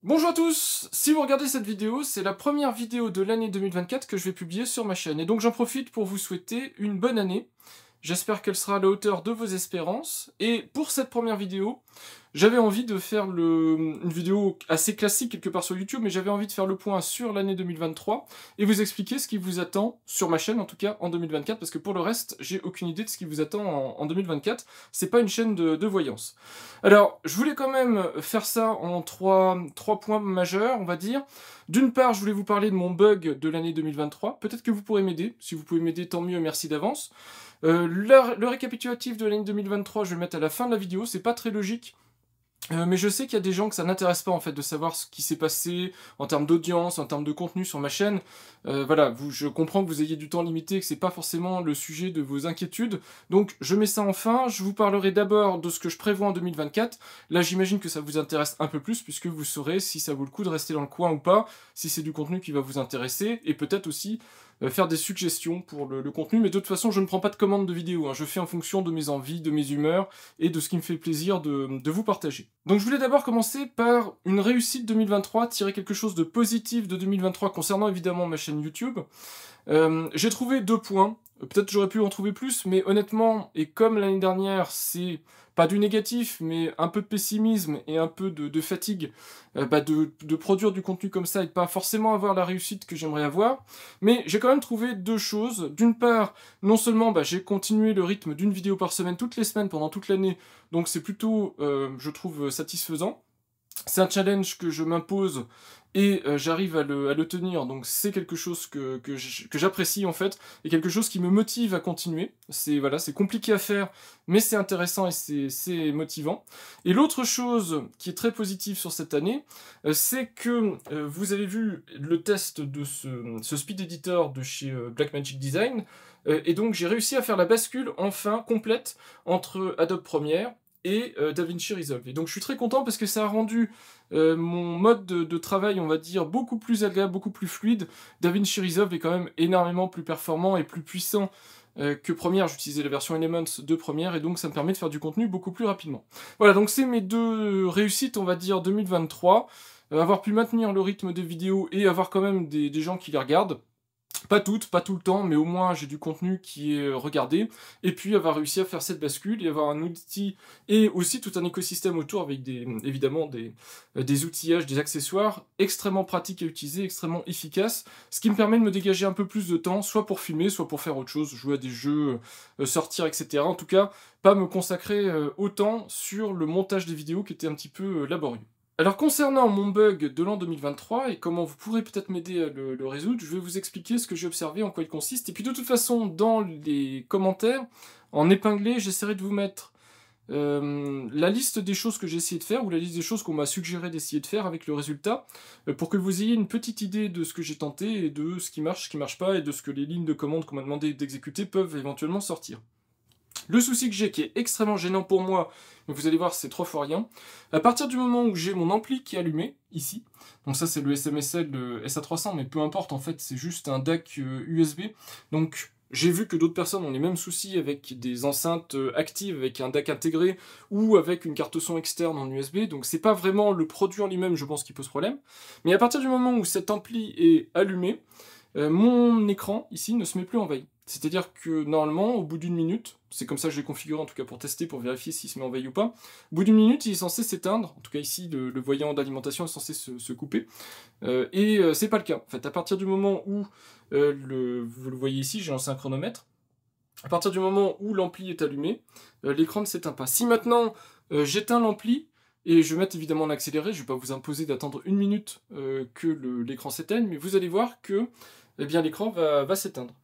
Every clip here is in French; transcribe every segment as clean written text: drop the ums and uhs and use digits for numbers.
Bonjour à tous! Si vous regardez cette vidéo, c'est la première vidéo de l'année 2024 que je vais publier sur ma chaîne. Et donc j'en profite pour vous souhaiter une bonne année. J'espère qu'elle sera à la hauteur de vos espérances. Et pour cette première vidéo, j'avais envie de faire une vidéo assez classique quelque part sur YouTube, mais j'avais envie de faire le point sur l'année 2023 et vous expliquer ce qui vous attend, sur ma chaîne en tout cas, en 2024, parce que pour le reste, j'ai aucune idée de ce qui vous attend en 2024. C'est pas une chaîne de voyance. Alors, je voulais quand même faire ça en trois points majeurs, on va dire. D'une part, je voulais vous parler de mon bug de l'année 2023. Peut-être que vous pourrez m'aider. Si vous pouvez m'aider, tant mieux, merci d'avance. Le récapitulatif de l'année 2023, je vais le mettre à la fin de la vidéo. C'est pas très logique. Mais je sais qu'il y a des gens que ça n'intéresse pas en fait de savoir ce qui s'est passé en termes d'audience, en termes de contenu sur ma chaîne. Voilà, je comprends que vous ayez du temps limité, que c'est pas forcément le sujet de vos inquiétudes. Donc je mets ça en fin, je vous parlerai d'abord de ce que je prévois en 2024. Là j'imagine que ça vous intéresse un peu plus puisque vous saurez si ça vaut le coup de rester dans le coin ou pas, si c'est du contenu qui va vous intéresser, et peut-être aussi faire des suggestions pour le contenu. Mais de toute façon je ne prends pas de commande de vidéo, hein. Je fais en fonction de mes envies, de mes humeurs, et de ce qui me fait plaisir de vous partager. Donc je voulais d'abord commencer par une réussite 2023, tirer quelque chose de positif de 2023 concernant évidemment ma chaîne YouTube. J'ai trouvé 2 points, peut-être j'aurais pu en trouver plus, mais honnêtement, et comme l'année dernière, c'est pas du négatif, mais un peu de pessimisme et un peu de fatigue, de produire du contenu comme ça et de pas forcément avoir la réussite que j'aimerais avoir. Mais j'ai quand même trouvé 2 choses. D'une part, non seulement j'ai continué le rythme d'une vidéo par semaine toutes les semaines pendant toute l'année, donc c'est plutôt, je trouve, satisfaisant. C'est un challenge que je m'impose et j'arrive à le tenir, donc c'est quelque chose que j'apprécie en fait, et quelque chose qui me motive à continuer. C'est voilà, c'est compliqué à faire, mais c'est intéressant et c'est motivant. Et l'autre chose qui est très positive sur cette année, c'est que vous avez vu le test de ce speed editor de chez Blackmagic Design, et donc j'ai réussi à faire la bascule enfin complète entre Adobe Premiere et DaVinci Resolve. Et donc je suis très content parce que ça a rendu mon mode de travail, on va dire, beaucoup plus agréable, beaucoup plus fluide. DaVinci Resolve est quand même énormément plus performant et plus puissant que Premiere. J'utilisais la version Elements de Premiere et donc ça me permet de faire du contenu beaucoup plus rapidement. Voilà, donc c'est mes 2 réussites, on va dire, 2023. Avoir pu maintenir le rythme des vidéos et avoir quand même des gens qui les regardent. Pas toutes, pas tout le temps, mais au moins j'ai du contenu qui est regardé, et puis avoir réussi à faire cette bascule et avoir un outil et aussi tout un écosystème autour avec évidemment des outillages, des accessoires extrêmement pratiques à utiliser, extrêmement efficaces, ce qui me permet de me dégager un peu plus de temps, soit pour filmer, soit pour faire autre chose, jouer à des jeux, sortir, etc. En tout cas, pas me consacrer autant sur le montage des vidéos qui était un petit peu laborieux. Alors concernant mon bug de l'an 2023 et comment vous pourrez peut-être m'aider à le résoudre, je vais vous expliquer ce que j'ai observé, en quoi il consiste. Et puis de toute façon, dans les commentaires, en épinglé, j'essaierai de vous mettre la liste des choses que j'ai essayé de faire, ou la liste des choses qu'on m'a suggéré d'essayer de faire avec le résultat, pour que vous ayez une petite idée de ce que j'ai tenté, et de ce qui marche pas, et de ce que les lignes de commande qu'on m'a demandé d'exécuter peuvent éventuellement sortir. Le souci que j'ai, qui est extrêmement gênant pour moi, mais vous allez voir, c'est 3 fois rien, à partir du moment où j'ai mon ampli qui est allumé, ici, donc ça c'est le SMSL le SA300, mais peu importe, en fait, c'est juste un DAC USB, donc j'ai vu que d'autres personnes ont les mêmes soucis avec des enceintes actives, avec un DAC intégré, ou avec une carte son externe en USB, donc c'est pas vraiment le produit en lui-même, je pense, qui pose problème, mais à partir du moment où cet ampli est allumé, mon écran, ici, ne se met plus en veille. C'est-à-dire que, normalement, au bout d'une minute, c'est comme ça que je l'ai configuré, en tout cas pour tester, pour vérifier s'il se met en veille ou pas, au bout d'une minute, il est censé s'éteindre, en tout cas ici, le voyant d'alimentation est censé se couper, et c'est pas le cas. En fait, à partir du moment où, vous le voyez ici, j'ai lancé un chronomètre, à partir du moment où l'ampli est allumé, l'écran ne s'éteint pas. Si maintenant, j'éteins l'ampli, et je vais mettre évidemment en accéléré, je ne vais pas vous imposer d'attendre une minute que l'écran s'éteigne, mais vous allez voir que eh bien, l'écran va s'éteindre.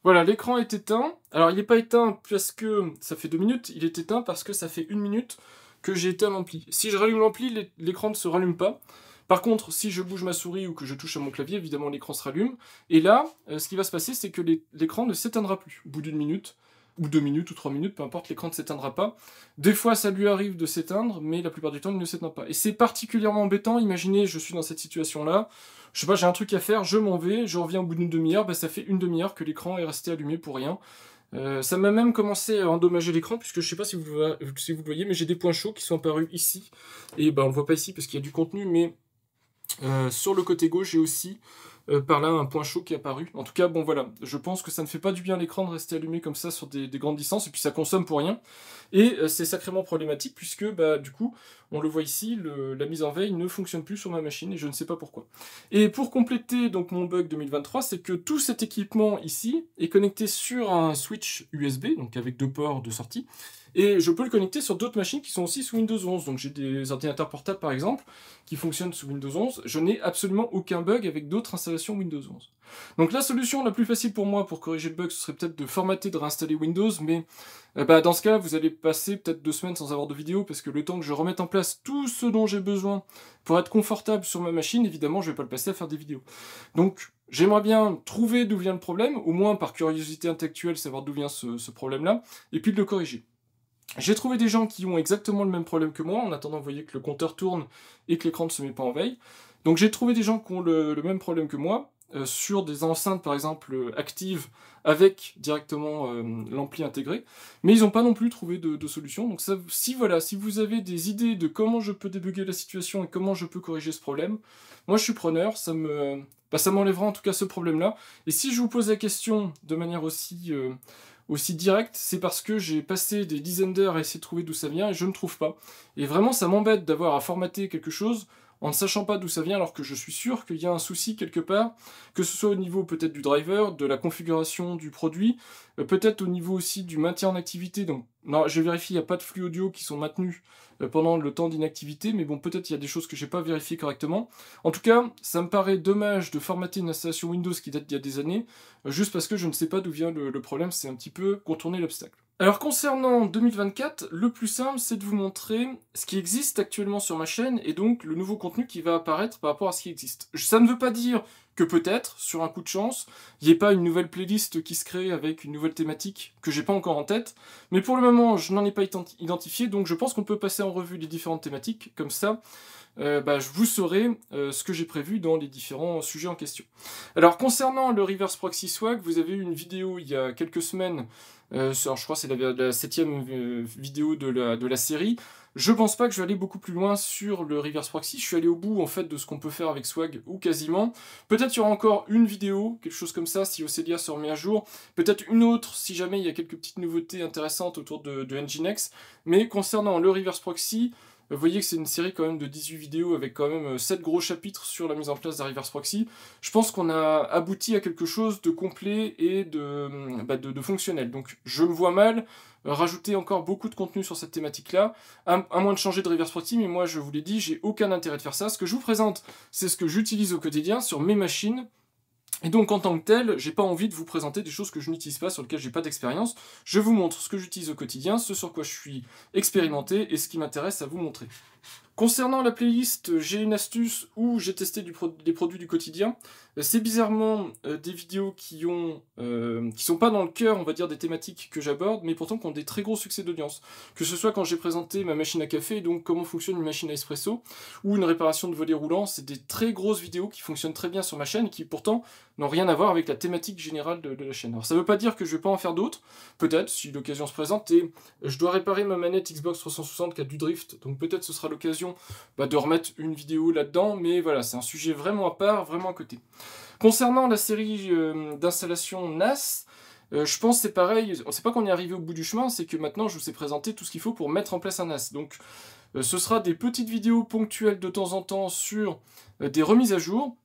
Voilà, l'écran est éteint. Alors, il n'est pas éteint parce que ça fait 2 minutes, il est éteint parce que ça fait 1 minute que j'ai éteint l'ampli. Si je rallume l'ampli, l'écran ne se rallume pas. Par contre, si je bouge ma souris ou que je touche à mon clavier, évidemment, l'écran se rallume. Et là, ce qui va se passer, c'est que l'écran ne s'éteindra plus. Au bout d'une minute, ou 2 minutes, ou 3 minutes, peu importe, l'écran ne s'éteindra pas. Des fois, ça lui arrive de s'éteindre, mais la plupart du temps, il ne s'éteint pas. Et c'est particulièrement embêtant. Imaginez, je suis dans cette situation-là. Je sais pas, j'ai un truc à faire, je m'en vais, je reviens au bout d'une demi-heure, ça fait une demi-heure que l'écran est resté allumé pour rien. Ça m'a même commencé à endommager l'écran, puisque je sais pas si vous le voyez, mais j'ai des points chauds qui sont apparus ici. Et ben on le voit pas ici parce qu'il y a du contenu, mais sur le côté gauche, j'ai aussi par là un point chaud qui est apparu. En tout cas, bon voilà, je pense que ça ne fait pas du bien à l'écran de rester allumé comme ça sur des grandes distances, et puis ça consomme pour rien. Et c'est sacrément problématique, puisque bah, du coup, on le voit ici, la mise en veille ne fonctionne plus sur ma machine, et je ne sais pas pourquoi. Et pour compléter donc mon bug 2023, c'est que tout cet équipement ici est connecté sur un switch USB, donc avec 2 ports de sortie, et je peux le connecter sur d'autres machines qui sont aussi sous Windows 11. Donc j'ai des ordinateurs portables par exemple, qui fonctionnent sous Windows 11. Je n'ai absolument aucun bug avec d'autres installations Windows 11. Donc la solution la plus facile pour moi pour corriger le bug, ce serait peut-être de formater, de réinstaller Windows, mais bah, dans ce cas, vous allez passer peut-être 2 semaines sans avoir de vidéo, parce que le temps que je remette en place tout ce dont j'ai besoin pour être confortable sur ma machine, évidemment, je vais pas le passer à faire des vidéos. Donc, j'aimerais bien trouver d'où vient le problème, au moins par curiosité intellectuelle, savoir d'où vient ce problème-là, et puis de le corriger. J'ai trouvé des gens qui ont exactement le même problème que moi, en attendant, vous voyez que le compteur tourne et que l'écran ne se met pas en veille. Donc j'ai trouvé des gens qui ont le même problème que moi, sur des enceintes par exemple actives, avec directement l'ampli intégré, mais ils n'ont pas non plus trouvé de solution. Donc ça, si vous avez des idées de comment je peux débugger la situation et comment je peux corriger ce problème, moi je suis preneur, ça m'enlèvera en tout cas ce problème-là. Et si je vous pose la question de manière aussi direct, c'est parce que j'ai passé des dizaines d'heures à essayer de trouver d'où ça vient et je ne trouve pas. Et vraiment, ça m'embête d'avoir à formater quelque chose en ne sachant pas d'où ça vient, alors que je suis sûr qu'il y a un souci quelque part, que ce soit au niveau peut-être du driver, de la configuration du produit, peut-être au niveau aussi du maintien en activité. Donc, non, j'ai vérifié, il n'y a pas de flux audio qui sont maintenus pendant le temps d'inactivité, mais bon, peut-être il y a des choses que j'ai pas vérifiées correctement. En tout cas, ça me paraît dommage de formater une installation Windows qui date d'il y a des années, juste parce que je ne sais pas d'où vient le problème, c'est un petit peu contourner l'obstacle. Alors concernant 2024, le plus simple c'est de vous montrer ce qui existe actuellement sur ma chaîne et donc le nouveau contenu qui va apparaître par rapport à ce qui existe. Ça ne veut pas dire que peut-être, sur un coup de chance, il n'y ait pas une nouvelle playlist qui se crée avec une nouvelle thématique que j'ai pas encore en tête, mais pour le moment je n'en ai pas identifié, donc je pense qu'on peut passer en revue les différentes thématiques, comme ça vous saurez ce que j'ai prévu dans les différents sujets en question. Alors concernant le Reverse Proxy Swag, vous avez eu une vidéo il y a quelques semaines, je crois que c'est la 7ème vidéo de la série. Je pense pas que je vais aller beaucoup plus loin sur le Reverse Proxy, je suis allé au bout en fait de ce qu'on peut faire avec Swag, ou quasiment. Peut-être il y aura encore une vidéo, quelque chose comme ça, si Ocelia se remet à jour. Peut-être une autre, si jamais il y a quelques petites nouveautés intéressantes autour de Nginx. Mais concernant le Reverse Proxy, vous voyez que c'est une série quand même de 18 vidéos avec quand même 7 gros chapitres sur la mise en place d'un Reverse Proxy. Je pense qu'on a abouti à quelque chose de complet et de fonctionnel. Donc je me vois mal rajouter encore beaucoup de contenu sur cette thématique-là, à moins de changer de Reverse Proxy, mais moi je vous l'ai dit, j'ai aucun intérêt de faire ça. Ce que je vous présente, c'est ce que j'utilise au quotidien sur mes machines. Et donc en tant que tel, j'ai pas envie de vous présenter des choses que je n'utilise pas, sur lesquelles j'ai pas d'expérience. Je vous montre ce que j'utilise au quotidien, ce sur quoi je suis expérimenté et ce qui m'intéresse à vous montrer. Concernant la playlist, j'ai une astuce où j'ai testé des produits du quotidien. C'est bizarrement des vidéos qui sont pas dans le cœur, on va dire, des thématiques que j'aborde, mais pourtant qui ont des très gros succès d'audience. Que ce soit quand j'ai présenté ma machine à café, donc comment fonctionne une machine à espresso, ou une réparation de volets roulants, c'est des très grosses vidéos qui fonctionnent très bien sur ma chaîne et qui pourtant n'ont rien à voir avec la thématique générale de la chaîne. Alors ça veut pas dire que je vais pas en faire d'autres, peut-être, si l'occasion se présente, et je dois réparer ma manette Xbox 360 qui a du drift, donc peut-être ce sera l'occasion de remettre une vidéo là-dedans, mais voilà, c'est un sujet vraiment à part, vraiment à côté. Concernant la série d'installation NAS, je pense c'est pareil, c'est pas qu'on est arrivé au bout du chemin, c'est que maintenant je vous ai présenté tout ce qu'il faut pour mettre en place un NAS. Donc ce sera des petites vidéos ponctuelles de temps en temps sur des remises à jour.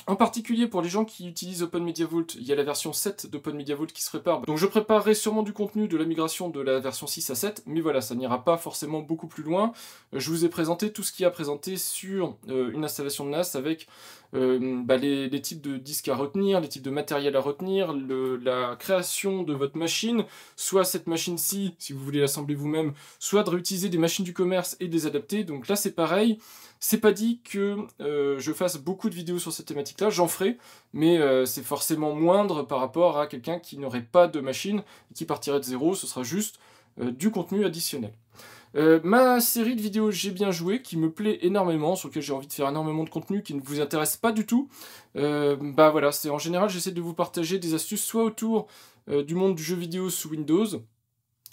En particulier pour les gens qui utilisent OpenMediaVault, il y a la version 7 d'OpenMediaVault qui se prépare. Donc je préparerai sûrement du contenu de la migration de la version 6 à 7, mais voilà, ça n'ira pas forcément beaucoup plus loin. Je vous ai présenté tout ce qu'il y a présenté sur une installation de NAS avec les types de disques à retenir, les types de matériel à retenir, la création de votre machine, soit cette machine-ci, si vous voulez l'assembler vous-même, soit de réutiliser des machines du commerce et des adapter. Donc là c'est pareil. C'est pas dit que je fasse beaucoup de vidéos sur cette thématique-là, j'en ferai, mais c'est forcément moindre par rapport à quelqu'un qui n'aurait pas de machine et qui partirait de zéro, ce sera juste du contenu additionnel. Ma série de vidéos J'ai bien joué, qui me plaît énormément, sur laquelle j'ai envie de faire énormément de contenu qui ne vous intéresse pas du tout, voilà, c'est en général j'essaie de vous partager des astuces soit autour du monde du jeu vidéo sous Windows,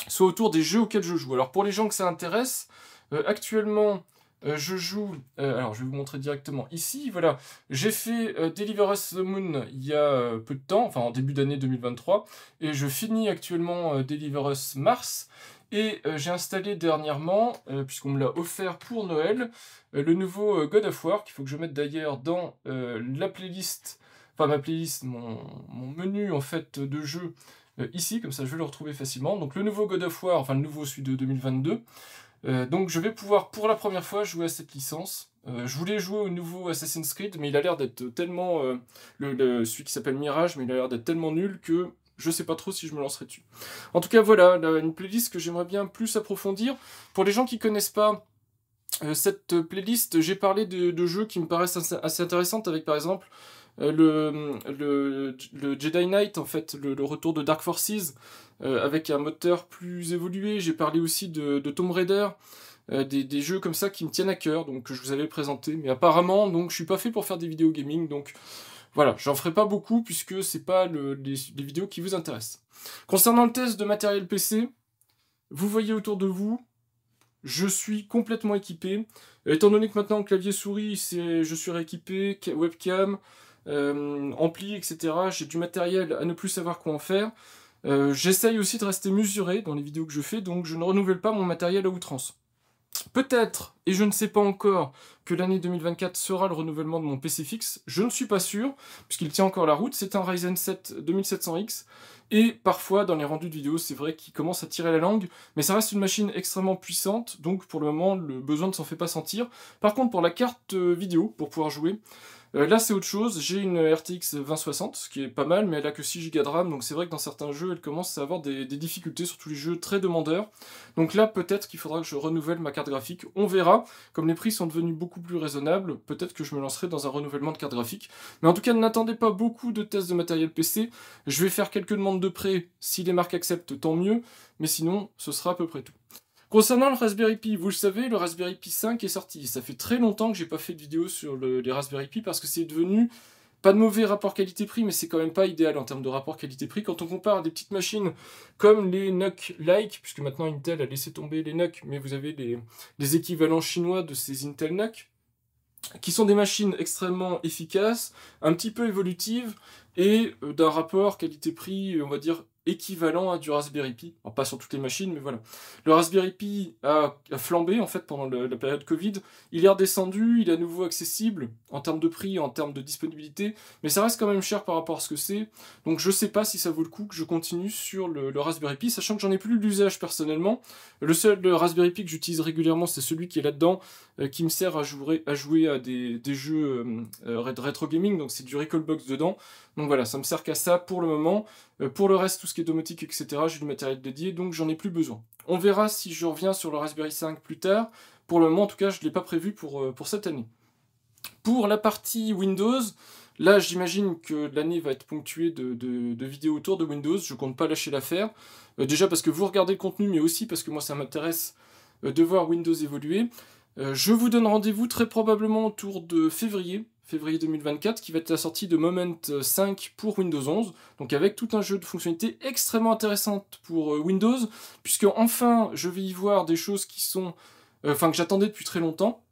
soit autour des jeux auxquels je joue. Alors pour les gens que ça intéresse, actuellement je joue, alors je vais vous montrer directement ici, voilà, j'ai fait Deliver Us the Moon il y a peu de temps, enfin en début d'année 2023, et je finis actuellement Deliver Us Mars, et j'ai installé dernièrement, puisqu'on me l'a offert pour Noël, le nouveau God of War, qu'il faut que je mette d'ailleurs dans la playlist, enfin ma playlist, mon menu en fait de jeu, ici, comme ça je vais le retrouver facilement. Donc le nouveau God of War, enfin le nouveau celui de 2022, donc je vais pouvoir pour la première fois jouer à cette licence. Je voulais jouer au nouveau Assassin's Creed, mais il a l'air d'être tellement... celui qui s'appelle Mirage, mais il a l'air d'être tellement nul que je sais pas trop si je me lancerai dessus. En tout cas, voilà, une playlist que j'aimerais bien plus approfondir. Pour les gens qui connaissent pas cette playlist, j'ai parlé de jeux qui me paraissent assez intéressantes, avec par exemple le Jedi Knight, en fait, le retour de Dark Forces, avec un moteur plus évolué. J'ai parlé aussi de Tomb Raider, des jeux comme ça qui me tiennent à cœur, donc que je vous avais présenté. Mais apparemment, donc, je suis pas fait pour faire des vidéos gaming, donc voilà, j'en ferai pas beaucoup puisque c'est pas les vidéos qui vous intéressent. Concernant le test de matériel PC, vous voyez autour de vous, je suis complètement équipé. Étant donné que maintenant clavier souris, je suis rééquipé, webcam, ampli, etc. J'ai du matériel à ne plus savoir quoi en faire. J'essaye aussi de rester mesuré dans les vidéos que je fais, donc je ne renouvelle pas mon matériel à outrance. Peut-être, et je ne sais pas encore, que l'année 2024 sera le renouvellement de mon PC fixe. Je ne suis pas sûr, puisqu'il tient encore la route. C'est un Ryzen 7 2700X. Et parfois, dans les rendus de vidéos, c'est vrai qu'il commence à tirer la langue. Mais ça reste une machine extrêmement puissante. Donc pour le moment, le besoin ne s'en fait pas sentir. Par contre, pour la carte vidéo, pour pouvoir jouer, là c'est autre chose. J'ai une RTX 2060, ce qui est pas mal, mais elle a que 6 Go de RAM. Donc c'est vrai que dans certains jeux, elle commence à avoir des difficultés, surtout les jeux très demandeurs. Donc là, peut-être qu'il faudra que je renouvelle ma carte graphique. On verra. Comme les prix sont devenus beaucoup plus raisonnables, peut-être que je me lancerai dans un renouvellement de carte graphique. Mais en tout cas, n'attendez pas beaucoup de tests de matériel PC. Je vais faire quelques demandes de prêt. Si les marques acceptent, tant mieux. Mais sinon, ce sera à peu près tout. Concernant le Raspberry Pi, vous le savez, le Raspberry Pi 5 est sorti. Ça fait très longtemps que j'ai pas fait de vidéo sur les Raspberry Pi parce que c'est devenu pas de mauvais rapport qualité-prix, mais c'est quand même pas idéal en termes de rapport qualité-prix. Quand on compare à des petites machines comme les NUC-like, puisque maintenant Intel a laissé tomber les NUC, mais vous avez les équivalents chinois de ces Intel NUC, qui sont des machines extrêmement efficaces, un petit peu évolutives, et d'un rapport qualité-prix, on va dire, équivalent à du Raspberry Pi. Alors, pas sur toutes les machines, mais voilà. Le Raspberry Pi a flambé, en fait, pendant la période Covid. Il est redescendu, il est à nouveau accessible, en termes de prix, en termes de disponibilité, mais ça reste quand même cher par rapport à ce que c'est. Donc je sais pas si ça vaut le coup que je continue sur le Raspberry Pi, sachant que j'en ai plus l'usage personnellement. Le seul Raspberry Pi que j'utilise régulièrement, c'est celui qui est là-dedans, qui me sert à jouer à des jeux rétro gaming, donc c'est du Recalbox dedans. Donc voilà, ça me sert qu'à ça pour le moment. Pour le reste, tout ce qui est domotique, etc., j'ai du matériel dédié, donc j'en ai plus besoin. On verra si je reviens sur le Raspberry 5 plus tard. Pour le moment, en tout cas, je ne l'ai pas prévu pour cette année. Pour la partie Windows, là, j'imagine que l'année va être ponctuée de vidéos autour de Windows. Je compte pas lâcher l'affaire. Déjà parce que vous regardez le contenu, mais aussi parce que moi, ça m'intéresse de voir Windows évoluer. Je vous donne rendez-vous très probablement autour de février 2024, qui va être la sortie de Moment 5 pour Windows 11, donc avec tout un jeu de fonctionnalités extrêmement intéressantes pour Windows, puisque enfin, je vais y voir des choses qui sont, que j'attendais depuis très longtemps,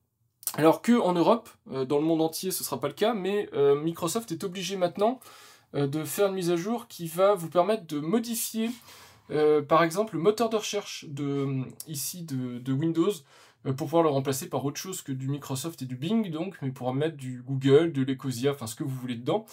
alors que en Europe, dans le monde entier, ce ne sera pas le cas, mais Microsoft est obligé maintenant de faire une mise à jour qui va vous permettre de modifier, par exemple, le moteur de recherche de Windows, pour pouvoir le remplacer par autre chose que du Microsoft et du Bing, donc, mais pour mettre du Google, de l'Ecosia, enfin ce que vous voulez dedans.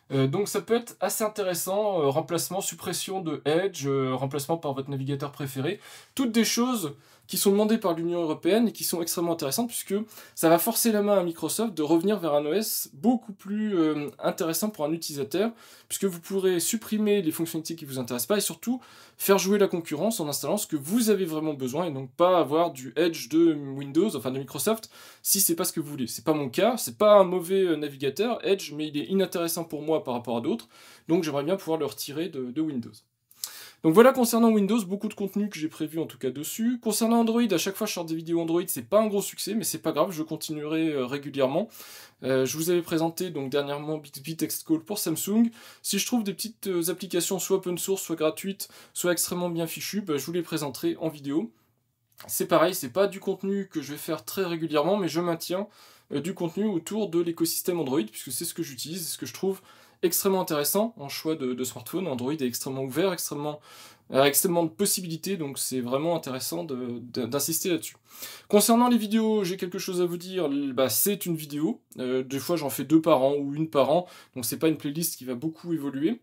Donc ça peut être assez intéressant, remplacement, suppression de Edge, remplacement par votre navigateur préféré, toutes des choses qui sont demandées par l'Union Européenne et qui sont extrêmement intéressantes, puisque ça va forcer la main à Microsoft de revenir vers un OS beaucoup plus intéressant pour un utilisateur, puisque vous pourrez supprimer les fonctionnalités qui ne vous intéressent pas, et surtout faire jouer la concurrence en installant ce que vous avez vraiment besoin, et donc pas avoir du Edge de Windows, enfin de Microsoft, si c'est pas ce que vous voulez. C'est pas mon cas, c'est pas un mauvais navigateur, Edge, mais il est inintéressant pour moi par rapport à d'autres, donc j'aimerais bien pouvoir le retirer de Windows. Donc voilà concernant Windows, beaucoup de contenu que j'ai prévu en tout cas dessus. Concernant Android, à chaque fois je sors des vidéos Android, c'est pas un gros succès, mais c'est pas grave, je continuerai régulièrement. Je vous avais présenté donc dernièrement Bixby Text Call pour Samsung. Si je trouve des petites applications soit open source, soit gratuites, soit extrêmement bien fichues, bah, je vous les présenterai en vidéo. C'est pareil, c'est pas du contenu que je vais faire très régulièrement, mais je maintiens du contenu autour de l'écosystème Android, puisque c'est ce que j'utilise, c'est ce que je trouve extrêmement intéressant en choix de smartphone. Android est extrêmement ouvert, extrêmement de possibilités, donc c'est vraiment intéressant d'insister là-dessus. Concernant les vidéos, j'ai quelque chose à vous dire, bah, c'est une vidéo, des fois j'en fais 2 par an ou 1 par an, donc c'est pas une playlist qui va beaucoup évoluer.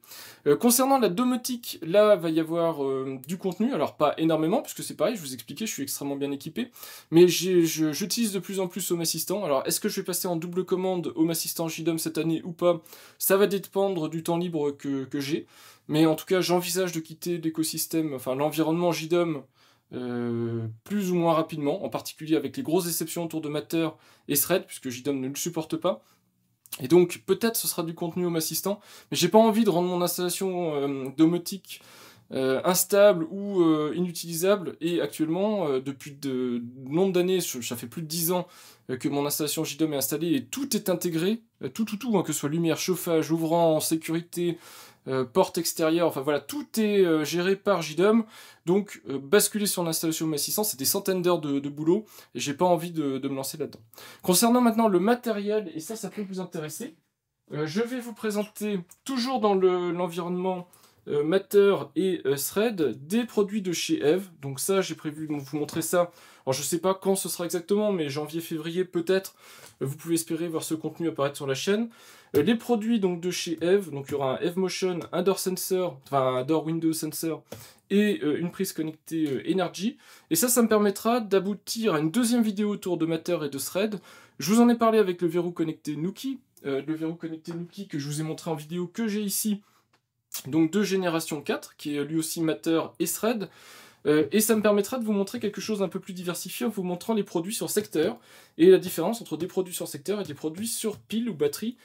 Concernant la domotique, là va y avoir du contenu, alors pas énormément, puisque c'est pareil, je vous expliquais, je suis extrêmement bien équipé, mais j'utilise de plus en plus Home Assistant. Alors est-ce que je vais passer en double commande Home Assistant JDOM cette année ou pas? Ça va dépendre du temps libre que j'ai. Mais en tout cas, j'envisage de quitter l'écosystème, enfin l'environnement JDOM plus ou moins rapidement, en particulier avec les grosses déceptions autour de Matter et Thread, puisque JDOM ne le supporte pas. Et donc, peut-être ce sera du contenu Home Assistant, mais j'ai pas envie de rendre mon installation domotique instable ou inutilisable, et actuellement, depuis de nombre d'années, ça fait plus de 10 ans que mon installation JDOM est installée, et tout est intégré, tout, hein, que ce soit lumière, chauffage, ouvrant, sécurité, porte extérieure, enfin voilà, tout est géré par JDOM, donc basculer sur l'installation Home Assistant, c'est des centaines d'heures de boulot, et j'ai pas envie de me lancer là-dedans. Concernant maintenant le matériel, et ça peut vous intéresser, je vais vous présenter, toujours dans l'environnement Matter et Thread, des produits de chez Eve. Donc ça, j'ai prévu de vous montrer ça. Alors je sais pas quand ce sera exactement, mais janvier, février peut-être, vous pouvez espérer voir ce contenu apparaître sur la chaîne. Les produits donc de chez Eve, donc il y aura un Eve Motion, un Door Sensor, enfin un Door Window Sensor, et une prise connectée Energy. Et ça me permettra d'aboutir à une deuxième vidéo autour de Matter et de Thread. Je vous en ai parlé avec le verrou connecté Nuki, le verrou connecté Nuki que je vous ai montré en vidéo, que j'ai ici, donc de génération 4, qui est lui aussi Matter et Thread. Et ça me permettra de vous montrer quelque chose d'un peu plus diversifié en vous montrant les produits sur secteur, et la différence entre des produits sur secteur et des produits sur pile ou batterie,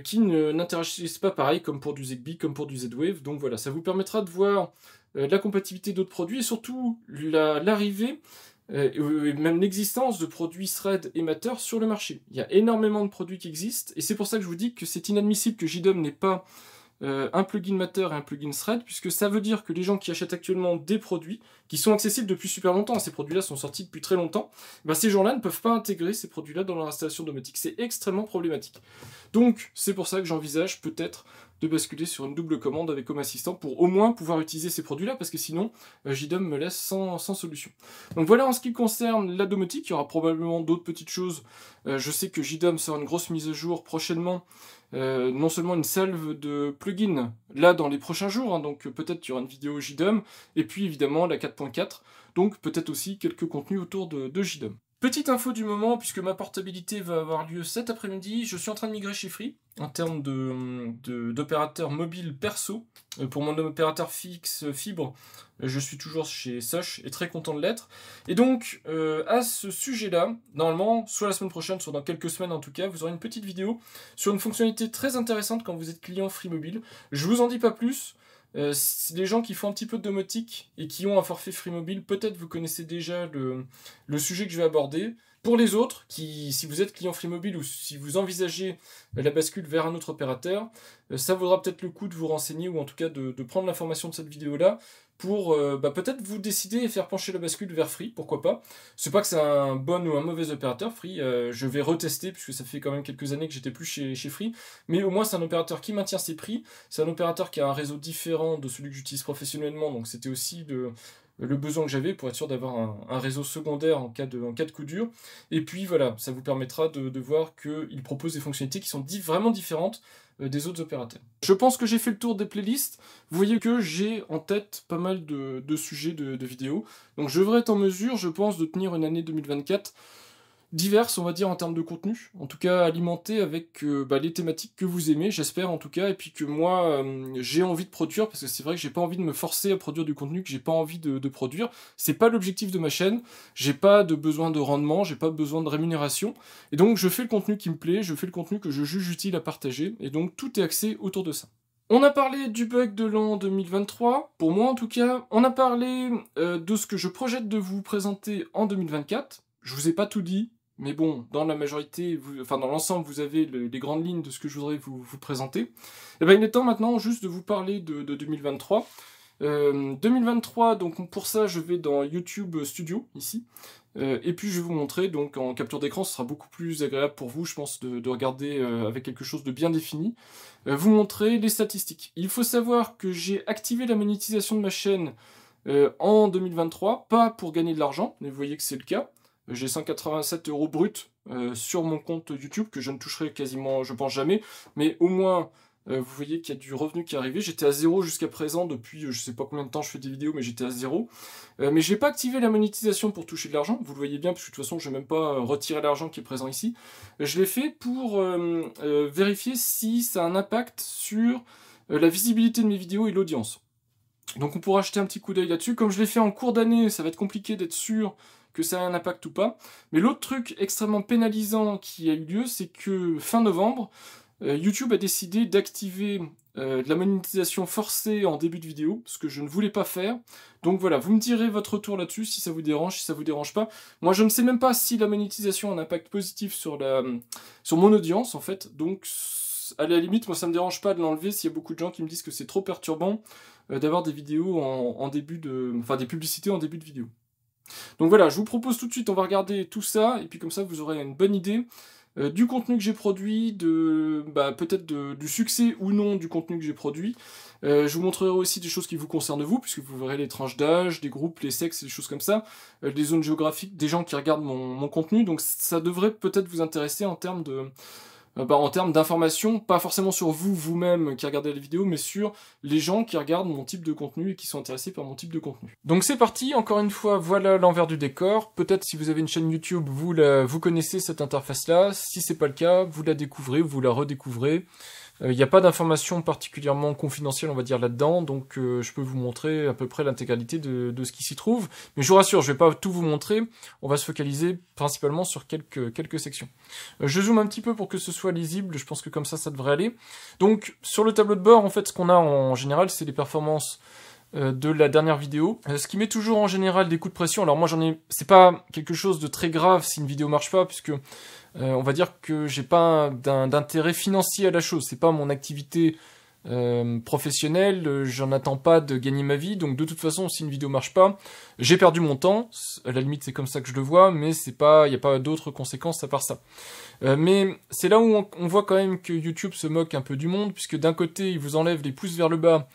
qui n'interagissent pas pareil, comme pour du Zigbee, comme pour du Z-Wave. Donc voilà, ça vous permettra de voir la compatibilité d'autres produits, et surtout l'arrivée, et même l'existence de produits Thread et Matter sur le marché. Il y a énormément de produits qui existent, et c'est pour ça que je vous dis que c'est inadmissible que JDOM n'ait pas un plugin Matter et un plugin Thread, puisque ça veut dire que les gens qui achètent actuellement des produits, qui sont accessibles depuis super longtemps, ces produits-là sont sortis depuis très longtemps, ben ces gens-là ne peuvent pas intégrer ces produits-là dans leur installation domotique. C'est extrêmement problématique. Donc c'est pour ça que j'envisage peut-être de basculer sur une double commande avec Home Assistant pour au moins pouvoir utiliser ces produits-là, parce que sinon JDOM me laisse sans solution. Donc voilà en ce qui concerne la domotique. Il y aura probablement d'autres petites choses. Je sais que JDOM sort une grosse mise à jour prochainement, non seulement une salve de plugins là dans les prochains jours, hein, donc peut-être qu'il y aura une vidéo JDOM, et puis évidemment la 4.4, donc peut-être aussi quelques contenus autour de JDOM. Petite info du moment, puisque ma portabilité va avoir lieu cet après-midi, je suis en train de migrer chez Free, en termes d'opérateur mobile perso. Pour mon opérateur fixe fibre, je suis toujours chez Soch, et très content de l'être. Et donc, à ce sujet-là, normalement, soit la semaine prochaine, soit dans quelques semaines en tout cas, vous aurez une petite vidéo sur une fonctionnalité très intéressante quand vous êtes client Free Mobile. Je vous en dis pas plus. Les gens qui font un petit peu de domotique et qui ont un forfait Free Mobile, peut-être vous connaissez déjà le sujet que je vais aborder. Pour les autres, si vous êtes client Free Mobile ou si vous envisagez la bascule vers un autre opérateur, ça vaudra peut-être le coup de vous renseigner, ou en tout cas de prendre l'information de cette vidéo-là pour peut-être vous décider et faire pencher la bascule vers Free, pourquoi pas. C'est pas que c'est un bon ou un mauvais opérateur, Free, je vais retester, puisque ça fait quand même quelques années que j'étais plus chez Free, mais au moins c'est un opérateur qui maintient ses prix, c'est un opérateur qui a un réseau différent de celui que j'utilise professionnellement, donc c'était aussi le besoin que j'avais pour être sûr d'avoir un réseau secondaire en cas de coup dur. Et puis voilà, ça vous permettra de voir qu'il propose des fonctionnalités qui sont vraiment différentes des autres opérateurs. Je pense que j'ai fait le tour des playlists. Vous voyez que j'ai en tête pas mal de sujets de vidéos. Donc je devrais être en mesure, je pense, de tenir une année 2024 diverses, on va dire, en termes de contenu, en tout cas alimentées avec les thématiques que vous aimez, j'espère en tout cas, et puis que moi j'ai envie de produire, parce que c'est vrai que j'ai pas envie de me forcer à produire du contenu que j'ai pas envie de produire. C'est pas l'objectif de ma chaîne, j'ai pas de besoin de rendement, j'ai pas besoin de rémunération, et donc je fais le contenu qui me plaît, je fais le contenu que je juge utile à partager, et donc tout est axé autour de ça. On a parlé du bug de l'an 2023, pour moi en tout cas. On a parlé de ce que je projette de vous présenter en 2024. Je vous ai pas tout dit, mais bon, dans la majorité, enfin dans l'ensemble, vous avez les grandes lignes de ce que je voudrais vous présenter. Et bien il est temps maintenant juste de vous parler de 2023. 2023, donc pour ça, je vais dans YouTube Studio, ici. Et puis je vais vous montrer, donc en capture d'écran, ce sera beaucoup plus agréable pour vous, je pense, de regarder avec quelque chose de bien défini. Vous montrer les statistiques. Il faut savoir que j'ai activé la monétisation de ma chaîne en 2023, pas pour gagner de l'argent, mais vous voyez que c'est le cas. J'ai 187 € brut sur mon compte YouTube, que je ne toucherai quasiment, je pense, jamais, mais au moins... vous voyez qu'il y a du revenu qui est arrivé. J'étais à 0 jusqu'à présent, depuis je sais pas combien de temps je fais des vidéos, mais j'étais à 0. Mais j'ai pas activé la monétisation pour toucher de l'argent, vous le voyez bien, parce que de toute façon je vais même pas retirer l'argent qui est présent ici. Je l'ai fait pour vérifier si ça a un impact sur la visibilité de mes vidéos et l'audience. Donc on pourra jeter un petit coup d'œil là-dessus. Comme je l'ai fait en cours d'année, ça va être compliqué d'être sûr que ça a un impact ou pas. Mais l'autre truc extrêmement pénalisant qui a eu lieu, c'est que fin novembre, YouTube a décidé d'activer de la monétisation forcée en début de vidéo, ce que je ne voulais pas faire. Donc voilà, vous me direz votre retour là-dessus, si ça vous dérange, si ça vous dérange pas. Moi, je ne sais même pas si la monétisation a un impact positif sur mon audience, en fait. Donc, à la limite, moi, ça me dérange pas de l'enlever s'il y a beaucoup de gens qui me disent que c'est trop perturbant d'avoir des vidéos en début de... Enfin, des publicités en début de vidéo. Donc voilà, je vous propose tout de suite, on va regarder tout ça, et puis comme ça, vous aurez une bonne idée du contenu que j'ai produit, peut-être du succès ou non du contenu que j'ai produit. Je vous montrerai aussi des choses qui vous concernent vous, puisque vous verrez les tranches d'âge, des groupes, les sexes, des choses comme ça, des zones géographiques, des gens qui regardent mon contenu, donc ça devrait peut-être vous intéresser en termes d'informations, pas forcément sur vous-même qui regardez la vidéo, mais sur les gens qui regardent mon type de contenu et qui sont intéressés par mon type de contenu. Donc c'est parti, encore une fois, voilà l'envers du décor. Peut-être si vous avez une chaîne YouTube, vous connaissez cette interface-là. Si c'est pas le cas, vous la découvrez, vous la redécouvrez. Il n'y a pas d'informations particulièrement confidentielles, on va dire, là-dedans, donc je peux vous montrer à peu près l'intégralité de ce qui s'y trouve. Mais je vous rassure, je vais pas tout vous montrer, on va se focaliser principalement sur quelques sections. Je zoome un petit peu pour que ce soit lisible, je pense que comme ça devrait aller. Donc, sur le tableau de bord, en fait, ce qu'on a en général, c'est les performances de la dernière vidéo. Ce qui met toujours en général des coups de pression. Alors moi c'est pas quelque chose de très grave si une vidéo marche pas, puisque on va dire que j'ai pas d'intérêt financier à la chose. C'est pas mon activité professionnelle, j'en attends pas de gagner ma vie, donc de toute façon si une vidéo marche pas, j'ai perdu mon temps. À la limite c'est comme ça que je le vois, mais il n'y a pas d'autres conséquences à part ça. Mais c'est là où on voit quand même que YouTube se moque un peu du monde, puisque d'un côté il vous enlève les pouces vers le bas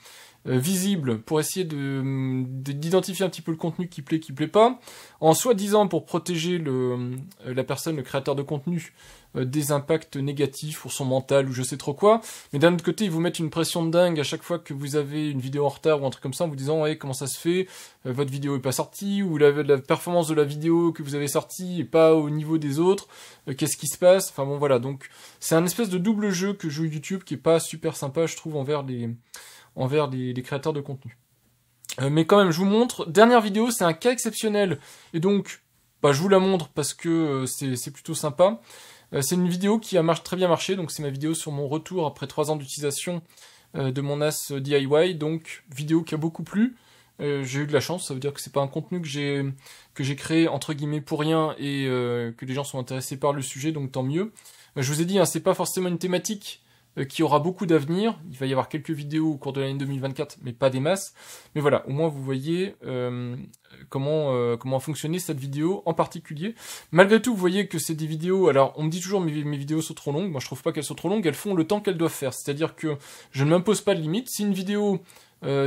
visible pour essayer d'identifier un petit peu le contenu qui plaît pas, en soi-disant pour protéger la personne, le créateur de contenu, des impacts négatifs pour son mental ou je sais trop quoi, mais d'un autre côté ils vous mettent une pression de dingue à chaque fois que vous avez une vidéo en retard ou un truc comme ça, en vous disant ouais, comment ça se fait, votre vidéo est pas sortie, ou la performance de la vidéo que vous avez sortie est pas au niveau des autres, qu'est-ce qui se passe, enfin bon voilà, donc c'est un espèce de double jeu que joue YouTube qui est pas super sympa je trouve envers les créateurs de contenu. Mais quand même, je vous montre. Dernière vidéo, c'est un cas exceptionnel. Et donc, je vous la montre parce que c'est plutôt sympa. C'est une vidéo qui a très bien marché. Donc, c'est ma vidéo sur mon retour après 3 ans d'utilisation de mon NAS DIY. Donc, vidéo qui a beaucoup plu. J'ai eu de la chance. Ça veut dire que c'est pas un contenu que j'ai créé entre guillemets pour rien et que les gens sont intéressés par le sujet. Donc, tant mieux. Je vous ai dit, c'est pas forcément une thématique qui aura beaucoup d'avenir. Il va y avoir quelques vidéos au cours de l'année 2024, mais pas des masses. Mais voilà, au moins vous voyez comment a fonctionné cette vidéo en particulier. Malgré tout, vous voyez que c'est des vidéos... Alors, on me dit toujours mes vidéos sont trop longues. Moi, je trouve pas qu'elles sont trop longues. Elles font le temps qu'elles doivent faire. C'est-à-dire que je ne m'impose pas de limite. Si une vidéo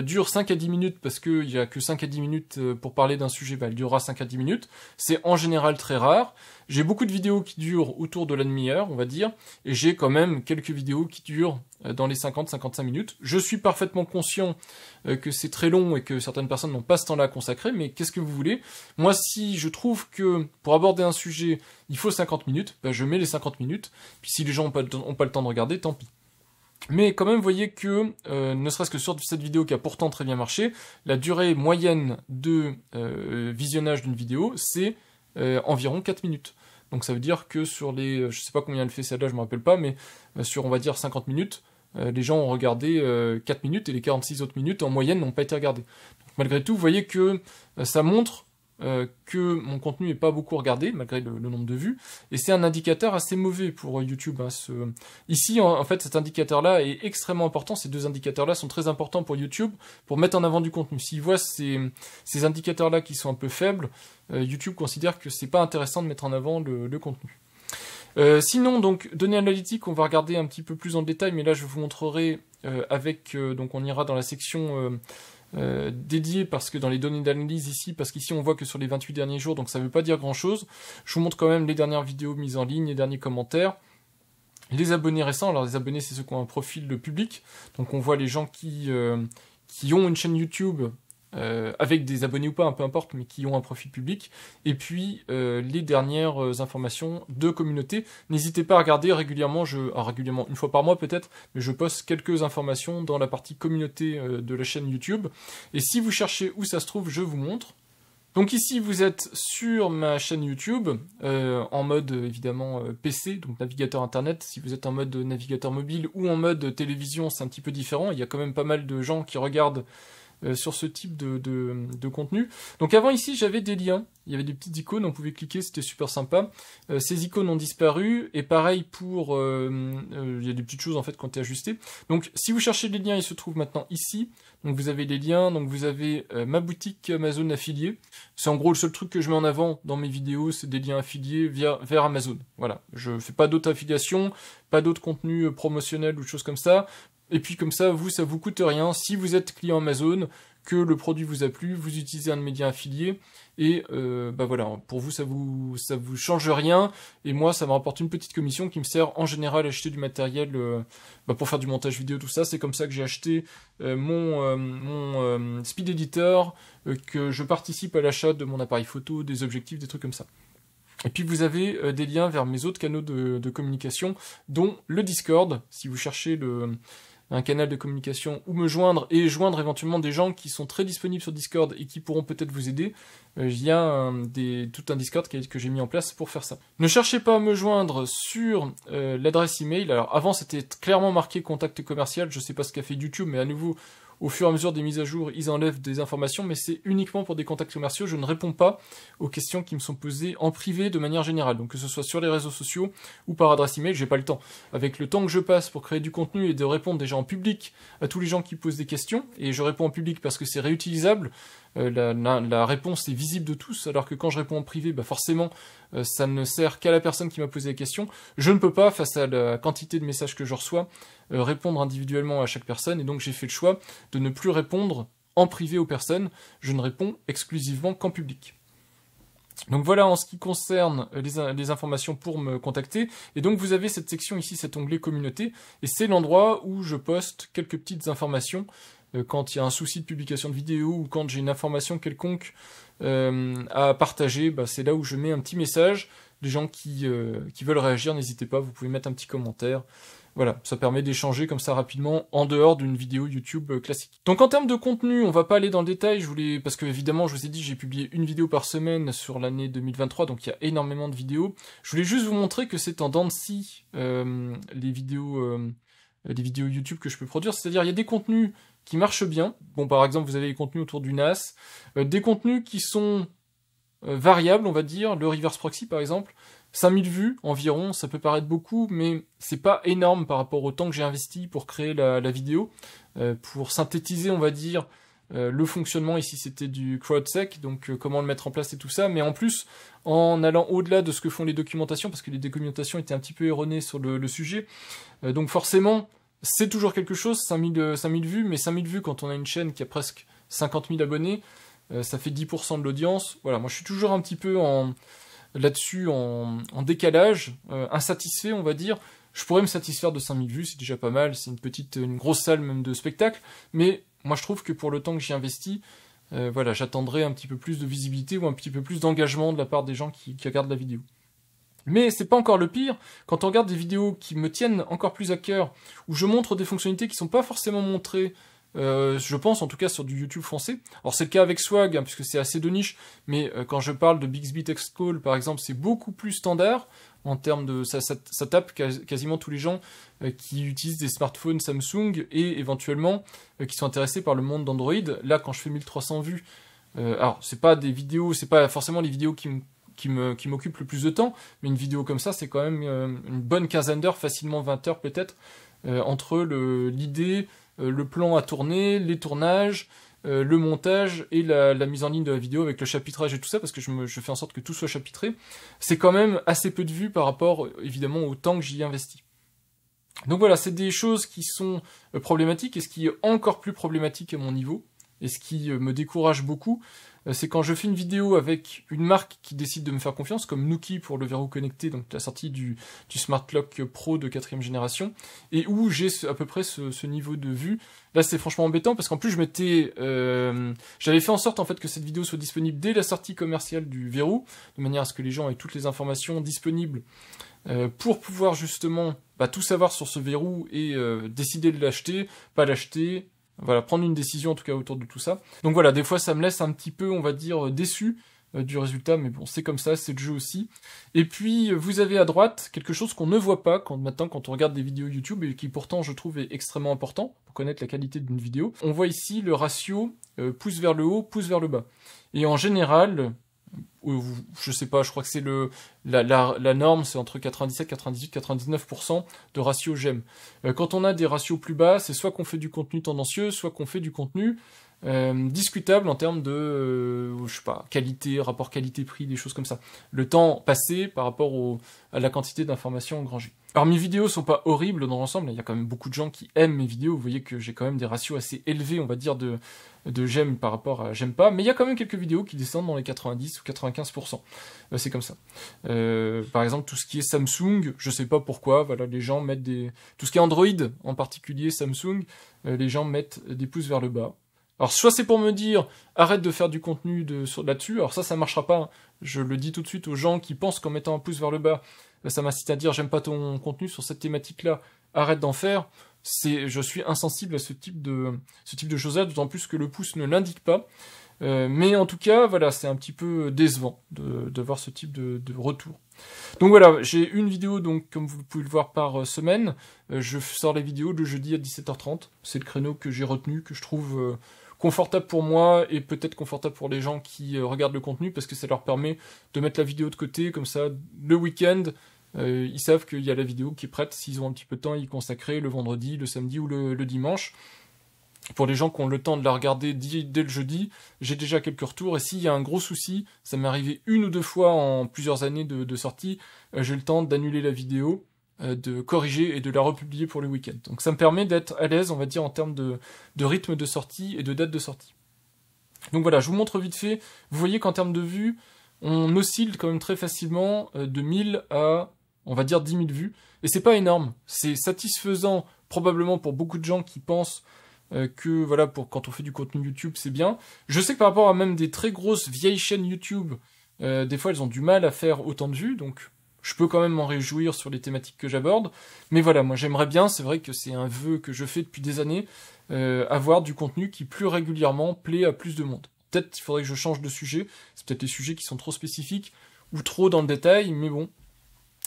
dure 5 à 10 minutes, parce qu'il n'y a que 5 à 10 minutes pour parler d'un sujet, elle durera 5 à 10 minutes. C'est en général très rare. J'ai beaucoup de vidéos qui durent autour de la demi-heure, on va dire, et j'ai quand même quelques vidéos qui durent dans les 50-55 minutes. Je suis parfaitement conscient que c'est très long et que certaines personnes n'ont pas ce temps-là à consacrer, mais qu'est-ce que vous voulez? Moi, si je trouve que pour aborder un sujet, il faut 50 minutes, je mets les 50 minutes, puis si les gens n'ont pas le temps de regarder, tant pis. Mais quand même, vous voyez que, ne serait-ce que sur cette vidéo qui a pourtant très bien marché, la durée moyenne de visionnage d'une vidéo, c'est environ 4 minutes. Donc ça veut dire que sur les, je sais pas combien elle fait celle-là, je me rappelle pas, mais sur on va dire 50 minutes, les gens ont regardé 4 minutes et les 46 autres minutes en moyenne n'ont pas été regardées. Donc, malgré tout, vous voyez que ça montre que mon contenu n'est pas beaucoup regardé, malgré le nombre de vues, et c'est un indicateur assez mauvais pour YouTube. Hein, Ici, en fait, cet indicateur-là est extrêmement important, ces deux indicateurs-là sont très importants pour YouTube, pour mettre en avant du contenu. S'ils voient ces indicateurs-là qui sont un peu faibles, YouTube considère que c'est pas intéressant de mettre en avant le contenu. Sinon, donc, données analytiques, on va regarder un petit peu plus en détail, mais là, je vous montrerai donc on ira dans la section dédiée, parce que dans les données d'analyse ici, parce qu'ici, on voit que sur les 28 derniers jours, donc ça veut pas dire grand-chose. Je vous montre quand même les dernières vidéos mises en ligne, les derniers commentaires. Les abonnés récents, alors les abonnés, c'est ceux qui ont un profil public, donc on voit les gens qui ont une chaîne YouTube, avec des abonnés ou pas, peu importe, mais qui ont un profil public, et puis les dernières informations de communauté. N'hésitez pas à regarder régulièrement, régulièrement, une fois par mois peut-être, mais je poste quelques informations dans la partie communauté de la chaîne YouTube, et si vous cherchez où ça se trouve, je vous montre. Donc ici, vous êtes sur ma chaîne YouTube, en mode évidemment PC, donc navigateur internet. Si vous êtes en mode navigateur mobile ou en mode télévision, c'est un petit peu différent. Il y a quand même pas mal de gens qui regardent sur ce type de contenu. Donc avant ici, j'avais des liens. Il y avait des petites icônes, on pouvait cliquer, c'était super sympa. Ces icônes ont disparu, et pareil pour... il y a des petites choses en fait qui ont été ajustées. Donc si vous cherchez les liens, ils se trouvent maintenant ici. Donc vous avez les liens, donc vous avez ma boutique Amazon affiliée. C'est en gros le seul truc que je mets en avant dans mes vidéos, c'est des liens affiliés vers Amazon. Voilà, je fais pas d'autres affiliations, pas d'autres contenus promotionnels ou choses comme ça. Et puis comme ça, ça vous coûte rien. Si vous êtes client Amazon, que le produit vous a plu, vous utilisez un de mes liens affiliés, et voilà, pour vous ça vous change rien, et moi ça me rapporte une petite commission qui me sert en général à acheter du matériel pour faire du montage vidéo, tout ça. C'est comme ça que j'ai acheté mon Speed Editor, que je participe à l'achat de mon appareil photo, des objectifs, des trucs comme ça. Et puis vous avez des liens vers mes autres canaux de communication, dont le Discord, si vous cherchez un canal de communication où me joindre, et joindre éventuellement des gens qui sont très disponibles sur Discord et qui pourront peut-être vous aider. Il y a tout un Discord que j'ai mis en place pour faire ça. Ne cherchez pas à me joindre sur l'adresse email. Alors avant c'était clairement marqué contact commercial, je sais pas ce qu'a fait YouTube, mais à nouveau, au fur et à mesure des mises à jour, ils enlèvent des informations, mais c'est uniquement pour des contacts commerciaux. Je ne réponds pas aux questions qui me sont posées en privé de manière générale. Donc que ce soit sur les réseaux sociaux ou par adresse email, j'ai pas le temps. Avec le temps que je passe pour créer du contenu et de répondre déjà en public à tous les gens qui posent des questions, et je réponds en public parce que c'est réutilisable, la réponse est visible de tous, alors que quand je réponds en privé, forcément, ça ne sert qu'à la personne qui m'a posé la question. Je ne peux pas, face à la quantité de messages que je reçois, répondre individuellement à chaque personne, et donc j'ai fait le choix de ne plus répondre en privé aux personnes. Je ne réponds exclusivement qu'en public. Donc voilà en ce qui concerne les informations pour me contacter, et donc vous avez cette section ici, cet onglet communauté, et c'est l'endroit où je poste quelques petites informations quand il y a un souci de publication de vidéo, ou quand j'ai une information quelconque à partager. C'est là où je mets un petit message. Les gens qui veulent réagir, n'hésitez pas, vous pouvez mettre un petit commentaire. Voilà, ça permet d'échanger comme ça rapidement en dehors d'une vidéo YouTube classique. Donc en termes de contenu, on va pas aller dans le détail, parce que évidemment, je vous ai dit, j'ai publié une vidéo par semaine sur l'année 2023, donc il y a énormément de vidéos. Je voulais juste vous montrer que c'est en dents de scie, les vidéos YouTube que je peux produire, c'est-à-dire il y a des contenus qui marchent bien. Bon, par exemple, vous avez les contenus autour du NAS, des contenus qui sont variables, on va dire, le reverse proxy par exemple, 5000 vues environ, ça peut paraître beaucoup, mais c'est pas énorme par rapport au temps que j'ai investi pour créer la vidéo, pour synthétiser, on va dire, le fonctionnement. Ici c'était du CrowdSec, donc comment le mettre en place et tout ça, mais en plus, en allant au-delà de ce que font les documentations, parce que les documentations étaient un petit peu erronées sur le sujet, donc forcément, c'est toujours quelque chose, 5000 vues, mais 5000 vues quand on a une chaîne qui a presque 50 000 abonnés, ça fait 10% de l'audience. Voilà, moi je suis toujours un petit peu là-dessus en décalage, insatisfait on va dire. Je pourrais me satisfaire de 5000 vues, c'est déjà pas mal, c'est une grosse salle même de spectacle, mais moi je trouve que pour le temps que j'y investis, voilà, j'attendrai un petit peu plus de visibilité ou un petit peu plus d'engagement de la part des gens qui regardent la vidéo. Mais c'est pas encore le pire, quand on regarde des vidéos qui me tiennent encore plus à cœur, où je montre des fonctionnalités qui sont pas forcément montrées je pense en tout cas sur du YouTube français. Alors c'est le cas avec Swag, hein, puisque c'est assez de niche, mais quand je parle de Bixby Text Call par exemple, c'est beaucoup plus standard, en termes de... ça tape quasiment tous les gens qui utilisent des smartphones Samsung, et éventuellement qui sont intéressés par le monde d'Android. Là, quand je fais 1300 vues, alors c'est pas des vidéos, c'est pas forcément les vidéos qui m'occupent le plus de temps, mais une vidéo comme ça, c'est quand même une bonne quinzaine d'heures, facilement 20 heures peut-être, entre l'idée, le plan à tourner, les tournages, le montage et la mise en ligne de la vidéo avec le chapitrage et tout ça, parce que je fais en sorte que tout soit chapitré. C'est quand même assez peu de vues par rapport, évidemment, au temps que j'y investis. Donc voilà, c'est des choses qui sont problématiques, et ce qui est encore plus problématique à mon niveau, et ce qui me décourage beaucoup, c'est quand je fais une vidéo avec une marque qui décide de me faire confiance, comme Nuki pour le verrou connecté, donc la sortie du Smart Lock Pro de 4ème génération, et où j'ai à peu près ce niveau de vue. Là, c'est franchement embêtant, parce qu'en plus, j'avais fait en sorte en fait que cette vidéo soit disponible dès la sortie commerciale du verrou, de manière à ce que les gens aient toutes les informations disponibles pour pouvoir justement tout savoir sur ce verrou et décider de l'acheter, pas l'acheter. Voilà, prendre une décision en tout cas autour de tout ça. Donc voilà, des fois ça me laisse un petit peu, on va dire, déçu du résultat, mais bon, c'est comme ça, c'est le jeu aussi. Et puis, vous avez à droite quelque chose qu'on ne voit pas maintenant quand on regarde des vidéos YouTube, et qui pourtant, je trouve, est extrêmement important pour connaître la qualité d'une vidéo. On voit ici le ratio pouce vers le haut, pouce vers le bas. Et en général, je sais pas, je crois que c'est la norme, c'est entre 97, 98, 99% de ratio j'aime. Quand on a des ratios plus bas, c'est soit qu'on fait du contenu tendancieux, soit qu'on fait du contenu discutable en termes de, je sais pas, qualité, rapport qualité-prix, des choses comme ça. Le temps passé par rapport à la quantité d'informations engrangées. Alors mes vidéos sont pas horribles dans l'ensemble, il y a quand même beaucoup de gens qui aiment mes vidéos, vous voyez que j'ai quand même des ratios assez élevés, on va dire, de j'aime par rapport à j'aime pas, mais il y a quand même quelques vidéos qui descendent dans les 90 ou 95%. C'est comme ça. Par exemple, tout ce qui est Samsung, je sais pas pourquoi, voilà, les gens mettent tout ce qui est Android, en particulier Samsung, les gens mettent des pouces vers le bas. Alors soit c'est pour me dire arrête de faire du contenu là-dessus, alors ça marchera pas, hein. Je le dis tout de suite aux gens qui pensent qu'en mettant un pouce vers le bas, ça m'incite à dire j'aime pas ton contenu sur cette thématique-là, arrête d'en faire. Je suis insensible à ce type de choses-là, d'autant plus que le pouce ne l'indique pas. Mais en tout cas, voilà, c'est un petit peu décevant de voir ce type de retour. Donc voilà, j'ai une vidéo, donc comme vous pouvez le voir, par semaine. Je sors les vidéos le jeudi à 17h30. C'est le créneau que j'ai retenu, que je trouve confortable pour moi, et peut-être confortable pour les gens qui regardent le contenu, parce que ça leur permet de mettre la vidéo de côté, comme ça, le week-end, ils savent qu'il y a la vidéo qui est prête, s'ils ont un petit peu de temps à y consacrer, le vendredi, le samedi ou le dimanche. Pour les gens qui ont le temps de la regarder dès le jeudi, j'ai déjà quelques retours, et s'il y a un gros souci, ça m'est arrivé 1 ou 2 fois en plusieurs années de sortie, j'ai le temps d'annuler la vidéo, de corriger et de la republier pour le week-end. Donc ça me permet d'être à l'aise, on va dire, en termes de rythme de sortie et de date de sortie. Donc voilà, je vous montre vite fait. Vous voyez qu'en termes de vues, on oscille quand même très facilement de 1000 à, on va dire, 10 000 vues. Et c'est pas énorme. C'est satisfaisant, probablement pour beaucoup de gens qui pensent que voilà, quand on fait du contenu YouTube, c'est bien. Je sais que par rapport à même des très grosses vieilles chaînes YouTube, des fois elles ont du mal à faire autant de vues, donc je peux quand même m'en réjouir sur les thématiques que j'aborde. Mais voilà, moi j'aimerais bien, c'est vrai que c'est un vœu que je fais depuis des années, avoir du contenu qui plus régulièrement plaît à plus de monde. Peut-être qu'il faudrait que je change de sujet, c'est peut-être les sujets qui sont trop spécifiques ou trop dans le détail, mais bon,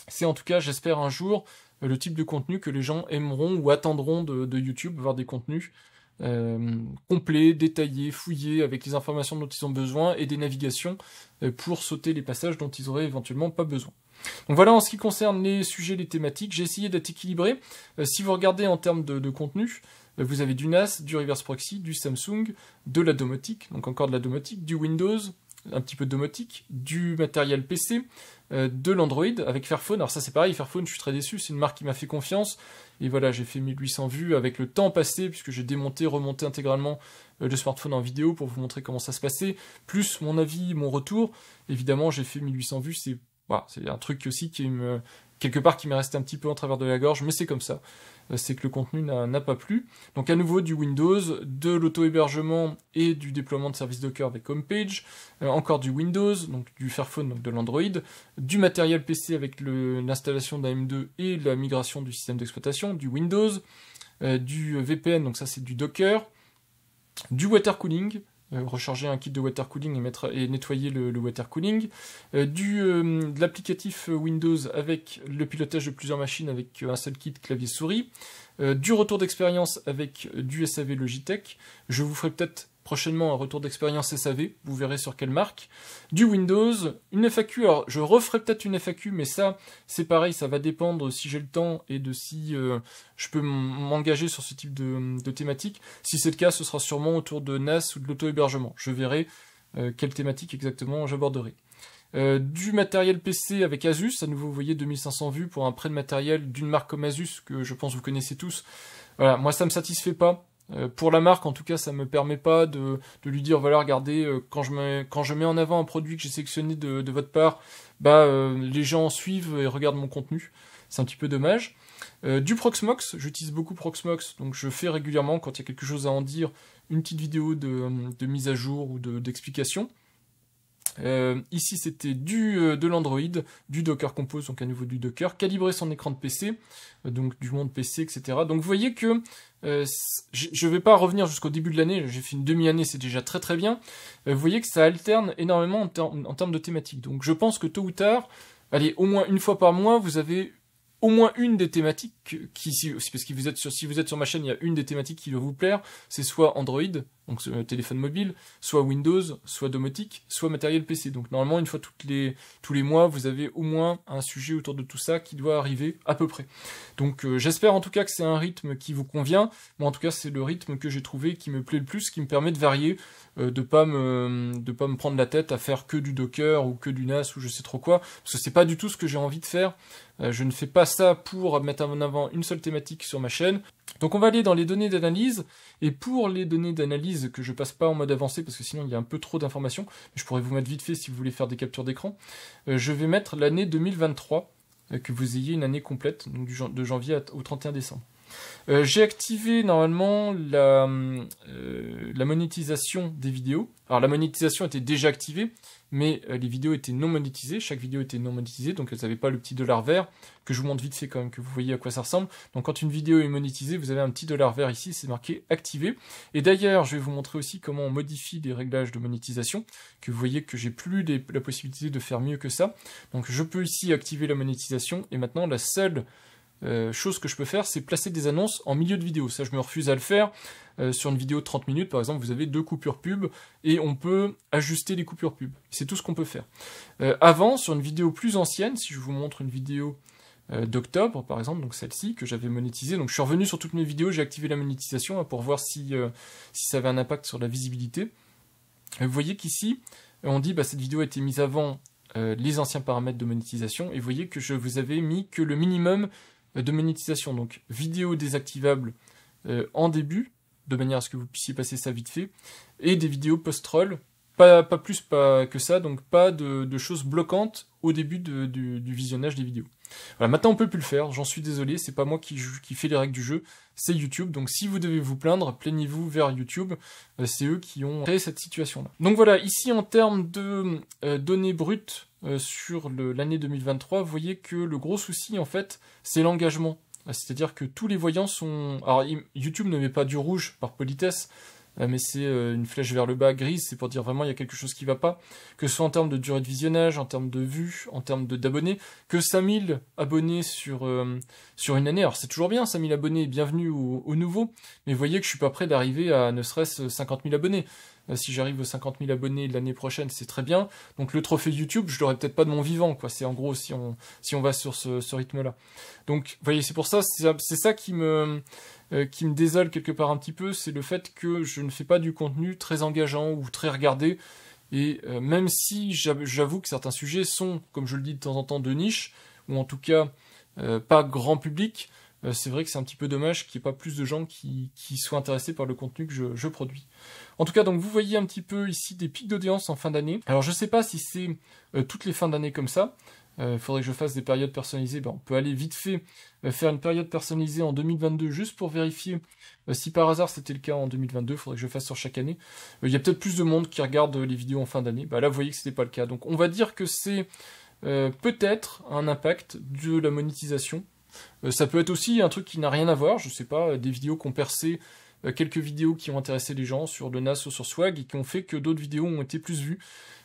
c'est en tout cas, j'espère un jour, le type de contenu que les gens aimeront ou attendront de YouTube, voir des contenus complets, détaillés, fouillés, avec les informations dont ils ont besoin et des navigations pour sauter les passages dont ils auraient éventuellement pas besoin. Donc voilà en ce qui concerne les sujets, les thématiques, j'ai essayé d'être équilibré. Si vous regardez en termes de contenu, vous avez du NAS, du reverse proxy, du Samsung, de la domotique, donc encore de la domotique, du Windows, un petit peu de domotique, du matériel PC, de l'Android avec Fairphone. Alors ça c'est pareil, Fairphone, je suis très déçu, c'est une marque qui m'a fait confiance, et voilà, j'ai fait 1800 vues avec le temps passé, puisque j'ai démonté, remonté intégralement le smartphone en vidéo pour vous montrer comment ça se passait, plus mon avis, mon retour. Évidemment, j'ai fait 1800 vues, c'est un truc aussi quelque part qui m'est resté un petit peu en travers de la gorge, mais c'est comme ça. C'est que le contenu n'a pas plu. Donc à nouveau du Windows, de l'auto-hébergement et du déploiement de services Docker avec Homepage, encore du Windows, donc du Fairphone, donc de l'Android, du matériel PC avec l'installation d'un M2 et la migration du système d'exploitation, du Windows, du VPN, donc ça c'est du Docker, du water cooling, recharger un kit de water cooling et nettoyer le water cooling, de l'applicatif Windows avec le pilotage de plusieurs machines avec un seul kit clavier-souris, du retour d'expérience avec du SAV Logitech, je vous ferai peut-être prochainement un retour d'expérience SAV, vous verrez sur quelle marque, du Windows, une FAQ, alors je referai peut-être une FAQ, mais ça, c'est pareil, ça va dépendre si j'ai le temps et de si je peux m'engager sur ce type de thématique. Si c'est le cas, ce sera sûrement autour de NAS ou de l'auto-hébergement. Je verrai quelle thématique exactement j'aborderai. Du matériel PC avec Asus, à nouveau vous voyez 2500 vues pour un prêt de matériel d'une marque comme Asus, que je pense vous connaissez tous. Voilà, moi ça me satisfait pas. Pour la marque, en tout cas, ça me permet pas de lui dire, voilà, regardez, quand je mets en avant un produit que j'ai sélectionné de votre part, les gens suivent et regardent mon contenu. C'est un petit peu dommage. Du Proxmox, j'utilise beaucoup Proxmox, donc je fais régulièrement, quand il y a quelque chose à en dire, une petite vidéo de mise à jour ou d'explication. Ici c'était de l'Android, du Docker Compose, donc à nouveau du Docker, calibrer son écran de PC, donc du monde PC, etc. Donc vous voyez que je vais pas revenir jusqu'au début de l'année, j'ai fait une demi-année, c'est déjà très très bien. Vous voyez que ça alterne énormément en termes de thématiques. Donc je pense que tôt ou tard, allez, au moins une fois par mois, vous avez au moins une des thématiques parce que si vous êtes sur ma chaîne, il y a une des thématiques qui va vous plaire, c'est soit Android, donc téléphone mobile, soit Windows, soit domotique, soit matériel PC. Donc normalement, une fois tous les mois, vous avez au moins un sujet autour de tout ça qui doit arriver à peu près. Donc j'espère en tout cas que c'est un rythme qui vous convient. Moi en tout cas, c'est le rythme que j'ai trouvé qui me plaît le plus, qui me permet de varier, de pas me prendre la tête à faire que du Docker ou que du NAS ou je sais trop quoi, parce que c'est pas du tout ce que j'ai envie de faire. Je ne fais pas ça pour mettre en avant une seule thématique sur ma chaîne. Donc on va aller dans les données d'analyse, et pour les données d'analyse que je passe pas en mode avancé parce que sinon il y a un peu trop d'informations, je pourrais vous mettre vite fait si vous voulez faire des captures d'écran, je vais mettre l'année 2023, que vous ayez une année complète, donc de janvier au 31 décembre. J'ai activé normalement la monétisation des vidéos. Alors la monétisation était déjà activée, mais les vidéos étaient non monétisées, chaque vidéo était non monétisée, donc elles n'avaient pas le petit dollar vert, que je vous montre vite fait quand même, que vous voyez à quoi ça ressemble. Donc quand une vidéo est monétisée, vous avez un petit dollar vert ici, c'est marqué activé. Et d'ailleurs, je vais vous montrer aussi comment on modifie les réglages de monétisation, que vous voyez que j'ai plus la possibilité de faire mieux que ça. Donc je peux ici activer la monétisation, et maintenant la seule chose que je peux faire, c'est placer des annonces en milieu de vidéo. Ça, je me refuse à le faire. Sur une vidéo de 30 minutes, par exemple, vous avez 2 coupures pub, et on peut ajuster les coupures pub. C'est tout ce qu'on peut faire. Avant, sur une vidéo plus ancienne, si je vous montre une vidéo d'octobre, par exemple, donc celle-ci, que j'avais monétisée, donc je suis revenu sur toutes mes vidéos, j'ai activé la monétisation pour voir si ça avait un impact sur la visibilité. Vous voyez qu'ici, on dit, cette vidéo a été mise avant les anciens paramètres de monétisation, et vous voyez que je vous avais mis que le minimum de monétisation, donc vidéo désactivable en début, de manière à ce que vous puissiez passer ça vite fait, et des vidéos post-roll, pas plus que ça, donc pas de choses bloquantes au début du visionnage des vidéos. Voilà, maintenant on peut plus le faire, j'en suis désolé, c'est pas moi qui fais les règles du jeu, c'est YouTube, donc si vous devez vous plaindre, plaignez-vous vers YouTube, c'est eux qui ont créé cette situation-là. Donc voilà, ici en termes de données brutes sur l'année 2023, vous voyez que le gros souci en fait, c'est l'engagement. C'est-à-dire que tous les voyants sont... Alors YouTube ne met pas du rouge par politesse, mais c'est une flèche vers le bas grise, c'est pour dire vraiment il y a quelque chose qui va pas, que ce soit en termes de durée de visionnage, en termes de vues, en termes d'abonnés, que 5000 abonnés sur une année, alors c'est toujours bien 5000 abonnés, bienvenue aux nouveaux, mais vous voyez que je suis pas prêt d'arriver à ne serait-ce 50 000 abonnés. Si j'arrive aux 50 000 abonnés l'année prochaine, c'est très bien. Donc le trophée YouTube, je l'aurai peut-être pas de mon vivant, quoi. C'est en gros si on va sur ce rythme-là. Donc, vous voyez, c'est pour ça, c'est ça qui me désole quelque part un petit peu, c'est le fait que je ne fais pas du contenu très engageant ou très regardé. Et même si j'avoue que certains sujets sont, comme je le dis de temps en temps, de niche, ou en tout cas pas grand public, c'est vrai que c'est un petit peu dommage qu'il n'y ait pas plus de gens qui soient intéressés par le contenu que je produis. En tout cas, donc vous voyez un petit peu ici des pics d'audience en fin d'année. Alors je sais pas si c'est toutes les fins d'année comme ça. Il faudrait que je fasse des périodes personnalisées. On peut aller vite fait faire une période personnalisée en 2022 juste pour vérifier si par hasard c'était le cas en 2022. Il faudrait que je fasse sur chaque année. Il y a peut-être plus de monde qui regarde les vidéos en fin d'année. Là, vous voyez que c'était pas le cas. Donc on va dire que c'est peut-être un impact de la monétisation. Ça peut être aussi un truc qui n'a rien à voir, je sais pas, des vidéos qui ont percé quelques vidéos qui ont intéressé les gens sur le NAS ou sur Swag et qui ont fait que d'autres vidéos ont été plus vues.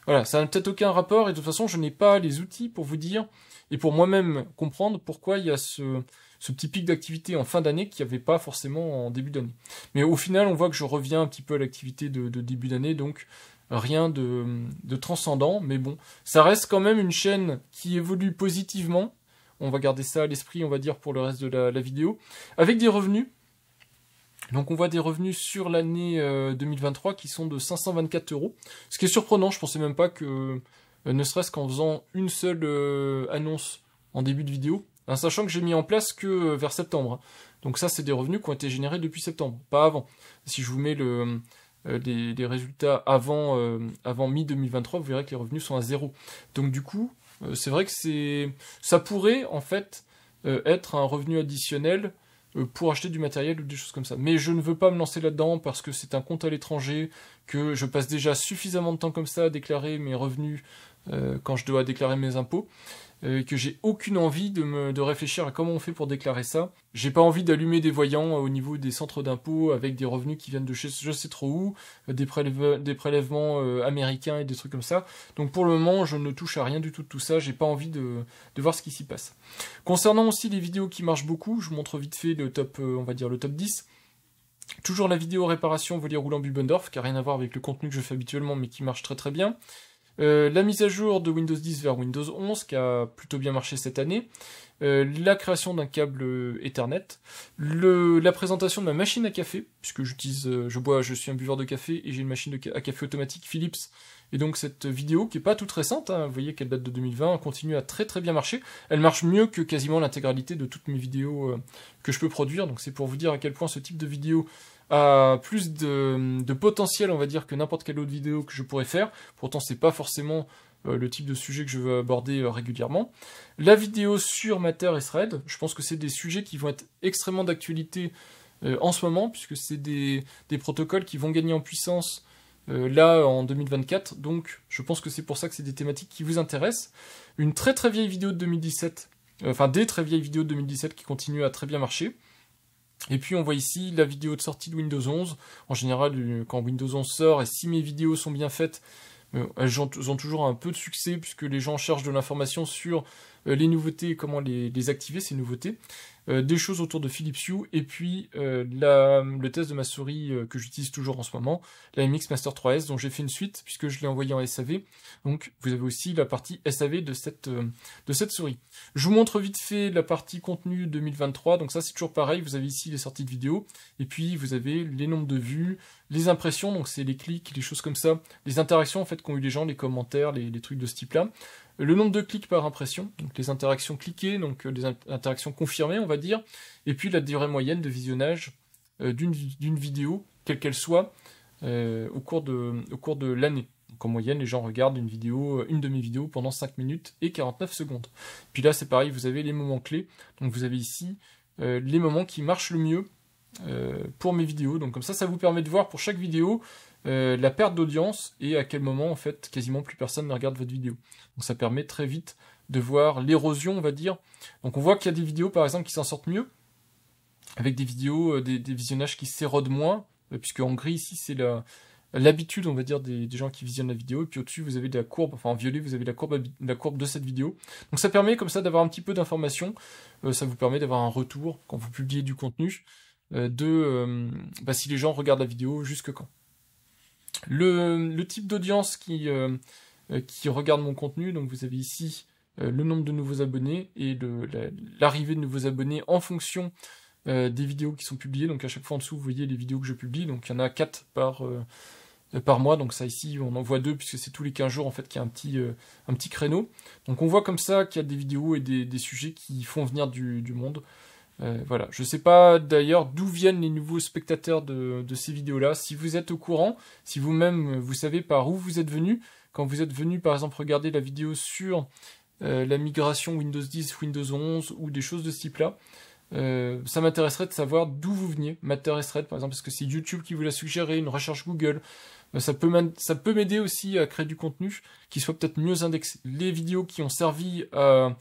Voilà, ça n'a peut-être aucun rapport et de toute façon je n'ai pas les outils pour vous dire et pour moi-même comprendre pourquoi il y a ce petit pic d'activité en fin d'année qu'il n'y avait pas forcément en début d'année. Mais au final on voit que je reviens un petit peu à l'activité de début d'année, donc rien de transcendant, mais bon, ça reste quand même une chaîne qui évolue positivement. On va garder ça à l'esprit, on va dire, pour le reste de la vidéo, avec des revenus. Donc on voit des revenus sur l'année 2023 qui sont de 524 €. Ce qui est surprenant, je pensais même pas que, ne serait-ce qu'en faisant une seule annonce en début de vidéo, hein, sachant que j'ai mis en place que vers septembre. Hein. Donc ça, c'est des revenus qui ont été générés depuis septembre, pas avant. Si je vous mets les résultats avant mi-2023, vous verrez que les revenus sont à 0. Donc du coup, c'est vrai que ça pourrait en fait être un revenu additionnel pour acheter du matériel ou des choses comme ça. Mais je ne veux pas me lancer là-dedans parce que c'est un compte à l'étranger, que je passe déjà suffisamment de temps comme ça à déclarer mes revenus quand je dois déclarer mes impôts, que j'ai aucune envie de réfléchir à comment on fait pour déclarer ça. J'ai pas envie d'allumer des voyants au niveau des centres d'impôts avec des revenus qui viennent de je sais trop où, des prélèvements américains et des trucs comme ça. Donc pour le moment, je ne touche à rien du tout de tout ça, j'ai pas envie de voir ce qui s'y passe. Concernant aussi les vidéos qui marchent beaucoup, je vous montre vite fait le top, on va dire le top 10. Toujours la vidéo réparation volet roulant Bubendorf, qui n'a rien à voir avec le contenu que je fais habituellement, mais qui marche très très bien. La mise à jour de Windows 10 vers Windows 11, qui a plutôt bien marché cette année. La création d'un câble Ethernet. La présentation de ma machine à café, puisque je suis un buveur de café et j'ai une machine à café automatique Philips. Et donc cette vidéo, qui est pas toute récente, hein, vous voyez qu'elle date de 2020, continue à très très bien marcher. Elle marche mieux que quasiment l'intégralité de toutes mes vidéos que je peux produire. Donc c'est pour vous dire à quel point ce type de vidéo a plus de potentiel, on va dire, que n'importe quelle autre vidéo que je pourrais faire. Pourtant, c'est pas forcément le type de sujet que je veux aborder régulièrement. La vidéo sur Matter et Thread, je pense que c'est des sujets qui vont être extrêmement d'actualité en ce moment, puisque c'est des protocoles qui vont gagner en puissance là en 2024, donc je pense que c'est pour ça que c'est des thématiques qui vous intéressent. Une très très vieille vidéo de 2017, enfin des très vieilles vidéos de 2017 qui continuent à très bien marcher. Et puis on voit ici la vidéo de sortie de Windows 11. En général, quand Windows 11 sort, et si mes vidéos sont bien faites, elles ont toujours un peu de succès, puisque les gens cherchent de l'information sur les nouveautés et comment les activer, ces nouveautés. Des choses autour de Philips Hue, et puis le test de ma souris que j'utilise toujours en ce moment, la MX Master 3S, dont j'ai fait une suite, puisque je l'ai envoyée en SAV. Donc vous avez aussi la partie SAV de cette souris. Je vous montre vite fait la partie contenu 2023, donc ça c'est toujours pareil, vous avez ici les sorties de vidéos, et puis vous avez les nombres de vues, les impressions, donc c'est les clics, les choses comme ça, les interactions en fait qu'ont eu les gens, les commentaires, les trucs de ce type-là. Le nombre de clics par impression, donc les interactions cliquées, donc les interactions confirmées, on va dire, et puis la durée moyenne de visionnage d'une vidéo, quelle qu'elle soit, au cours de l'année. Donc en moyenne, les gens regardent une demi-vidéo pendant 5 minutes et 49 secondes. Puis là, c'est pareil, vous avez les moments clés, donc vous avez ici les moments qui marchent le mieux pour mes vidéos. Donc comme ça vous permet de voir pour chaque vidéo la perte d'audience et à quel moment, en fait, quasiment plus personne ne regarde votre vidéo. Donc ça permet très vite de voir l'érosion, on va dire. Donc on voit qu'il y a des vidéos, par exemple, qui s'en sortent mieux, avec des vidéos, des visionnages qui s'érodent moins, puisque en gris, ici, c'est l'habitude, on va dire, des gens qui visionnent la vidéo, et puis au-dessus, vous avez de la courbe, enfin en violet, vous avez la courbe de cette vidéo. Donc ça permet, comme ça, d'avoir un petit peu d'informations, ça vous permet d'avoir un retour, quand vous publiez du contenu, si les gens regardent la vidéo, jusque quand. Le type d'audience qui regarde mon contenu, donc vous avez ici le nombre de nouveaux abonnés et l'arrivée de nouveaux abonnés en fonction des vidéos qui sont publiées. Donc à chaque fois en dessous, vous voyez les vidéos que je publie, donc il y en a 4 par mois, donc ça ici on en voit 2 puisque c'est tous les 15 jours en fait qu'il y a un petit créneau. Donc on voit comme ça qu'il y a des vidéos et des sujets qui font venir du monde. Voilà, je sais pas d'ailleurs d'où viennent les nouveaux spectateurs de ces vidéos-là. Si vous êtes au courant, si vous-même vous savez par où vous êtes venu, quand vous êtes venu par exemple regarder la vidéo sur la migration Windows 10, Windows 11 ou des choses de ce type-là, ça m'intéresserait de savoir d'où vous veniez. Matter et Thread par exemple, parce que c'est YouTube qui vous l'a suggéré, une recherche Google. Ça peut m'aider aussi à créer du contenu qui soit peut-être mieux indexé. Les vidéos qui ont servi à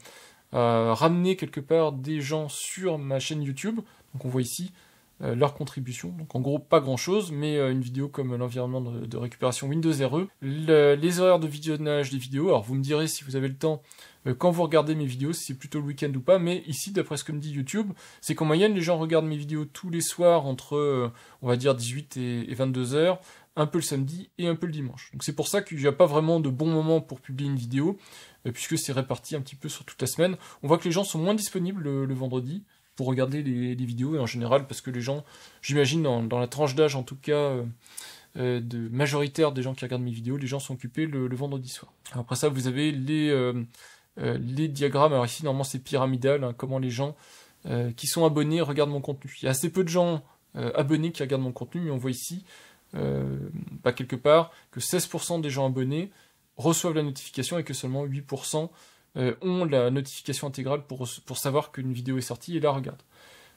ramener quelque part des gens sur ma chaîne YouTube. Donc on voit ici leur contribution. Donc en gros, pas grand-chose, mais une vidéo comme l'environnement de récupération Windows RE. Les horaires de visionnage des vidéos, alors vous me direz si vous avez le temps, quand vous regardez mes vidéos, si c'est plutôt le week-end ou pas, mais ici, d'après ce que me dit YouTube, c'est qu'en moyenne, les gens regardent mes vidéos tous les soirs entre, on va dire, 18 et 22 heures, un peu le samedi et un peu le dimanche. Donc c'est pour ça qu'il n'y a pas vraiment de bon moment pour publier une vidéo, puisque c'est réparti un petit peu sur toute la semaine. On voit que les gens sont moins disponibles le vendredi pour regarder les vidéos, et en général, parce que les gens, j'imagine, dans la tranche d'âge en tout cas, majoritaire des gens qui regardent mes vidéos, les gens sont occupés le vendredi soir. Alors après ça, vous avez les diagrammes. Alors ici, normalement, c'est pyramidal, hein, comment les gens qui sont abonnés regardent mon contenu. Il y a assez peu de gens abonnés qui regardent mon contenu, mais on voit ici, quelque part, que 16% des gens abonnés reçoivent la notification et que seulement 8% ont la notification intégrale pour savoir qu'une vidéo est sortie et la regardent.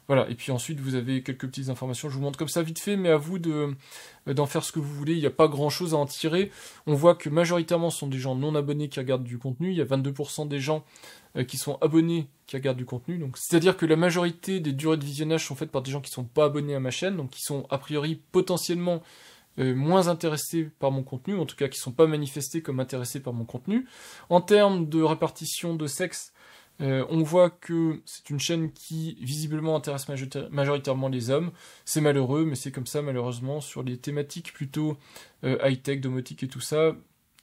Voilà, et puis ensuite vous avez quelques petites informations, je vous montre comme ça vite fait, mais à vous d'en faire ce que vous voulez, il n'y a pas grand chose à en tirer. On voit que majoritairement ce sont des gens non abonnés qui regardent du contenu, il y a 22% des gens qui sont abonnés qui regardent du contenu, donc c'est-à-dire que la majorité des durées de visionnage sont faites par des gens qui ne sont pas abonnés à ma chaîne, donc qui sont a priori potentiellement moins intéressés par mon contenu, en tout cas qui ne sont pas manifestés comme intéressés par mon contenu. En termes de répartition de sexe, on voit que c'est une chaîne qui visiblement intéresse majoritairement les hommes. C'est malheureux, mais c'est comme ça malheureusement. Sur les thématiques plutôt high-tech, domotique et tout ça,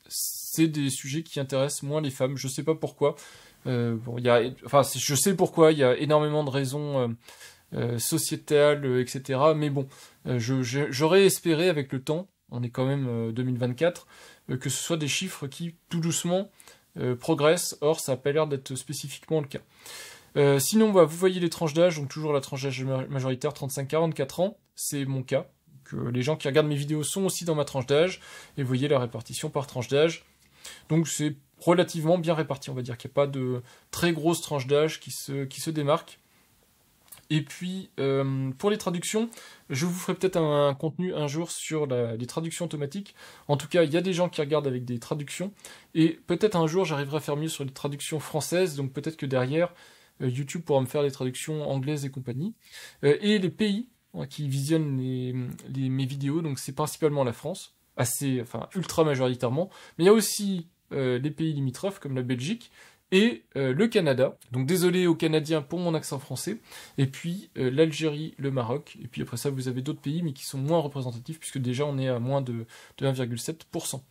c'est des sujets qui intéressent moins les femmes. Je sais pas pourquoi. Je sais pourquoi, il y a énormément de raisons sociétales, etc. Mais bon, j'aurais espéré avec le temps, on est quand même 2024, que ce soit des chiffres qui, tout doucement, progresse, or ça n'a pas l'air d'être spécifiquement le cas. Sinon, vous voyez les tranches d'âge, donc toujours la tranche d'âge majoritaire, 35-44 ans, c'est mon cas. Que les gens qui regardent mes vidéos sont aussi dans ma tranche d'âge, et vous voyez la répartition par tranche d'âge. Donc c'est relativement bien réparti, on va dire qu'il n'y a pas de très grosse tranche d'âge qui se démarque. Et puis, pour les traductions, je vous ferai peut-être un contenu un jour sur les traductions automatiques. En tout cas, il y a des gens qui regardent avec des traductions, et peut-être un jour, j'arriverai à faire mieux sur les traductions françaises, donc peut-être que derrière, YouTube pourra me faire les traductions anglaises et compagnie. Et les pays qui visionnent mes vidéos, donc c'est principalement la France, ultra majoritairement, mais il y a aussi les pays limitrophes, comme la Belgique, et le Canada, donc désolé aux Canadiens pour mon accent français, et puis l'Algérie, le Maroc, et puis après ça vous avez d'autres pays mais qui sont moins représentatifs puisque déjà on est à moins de 1,7%.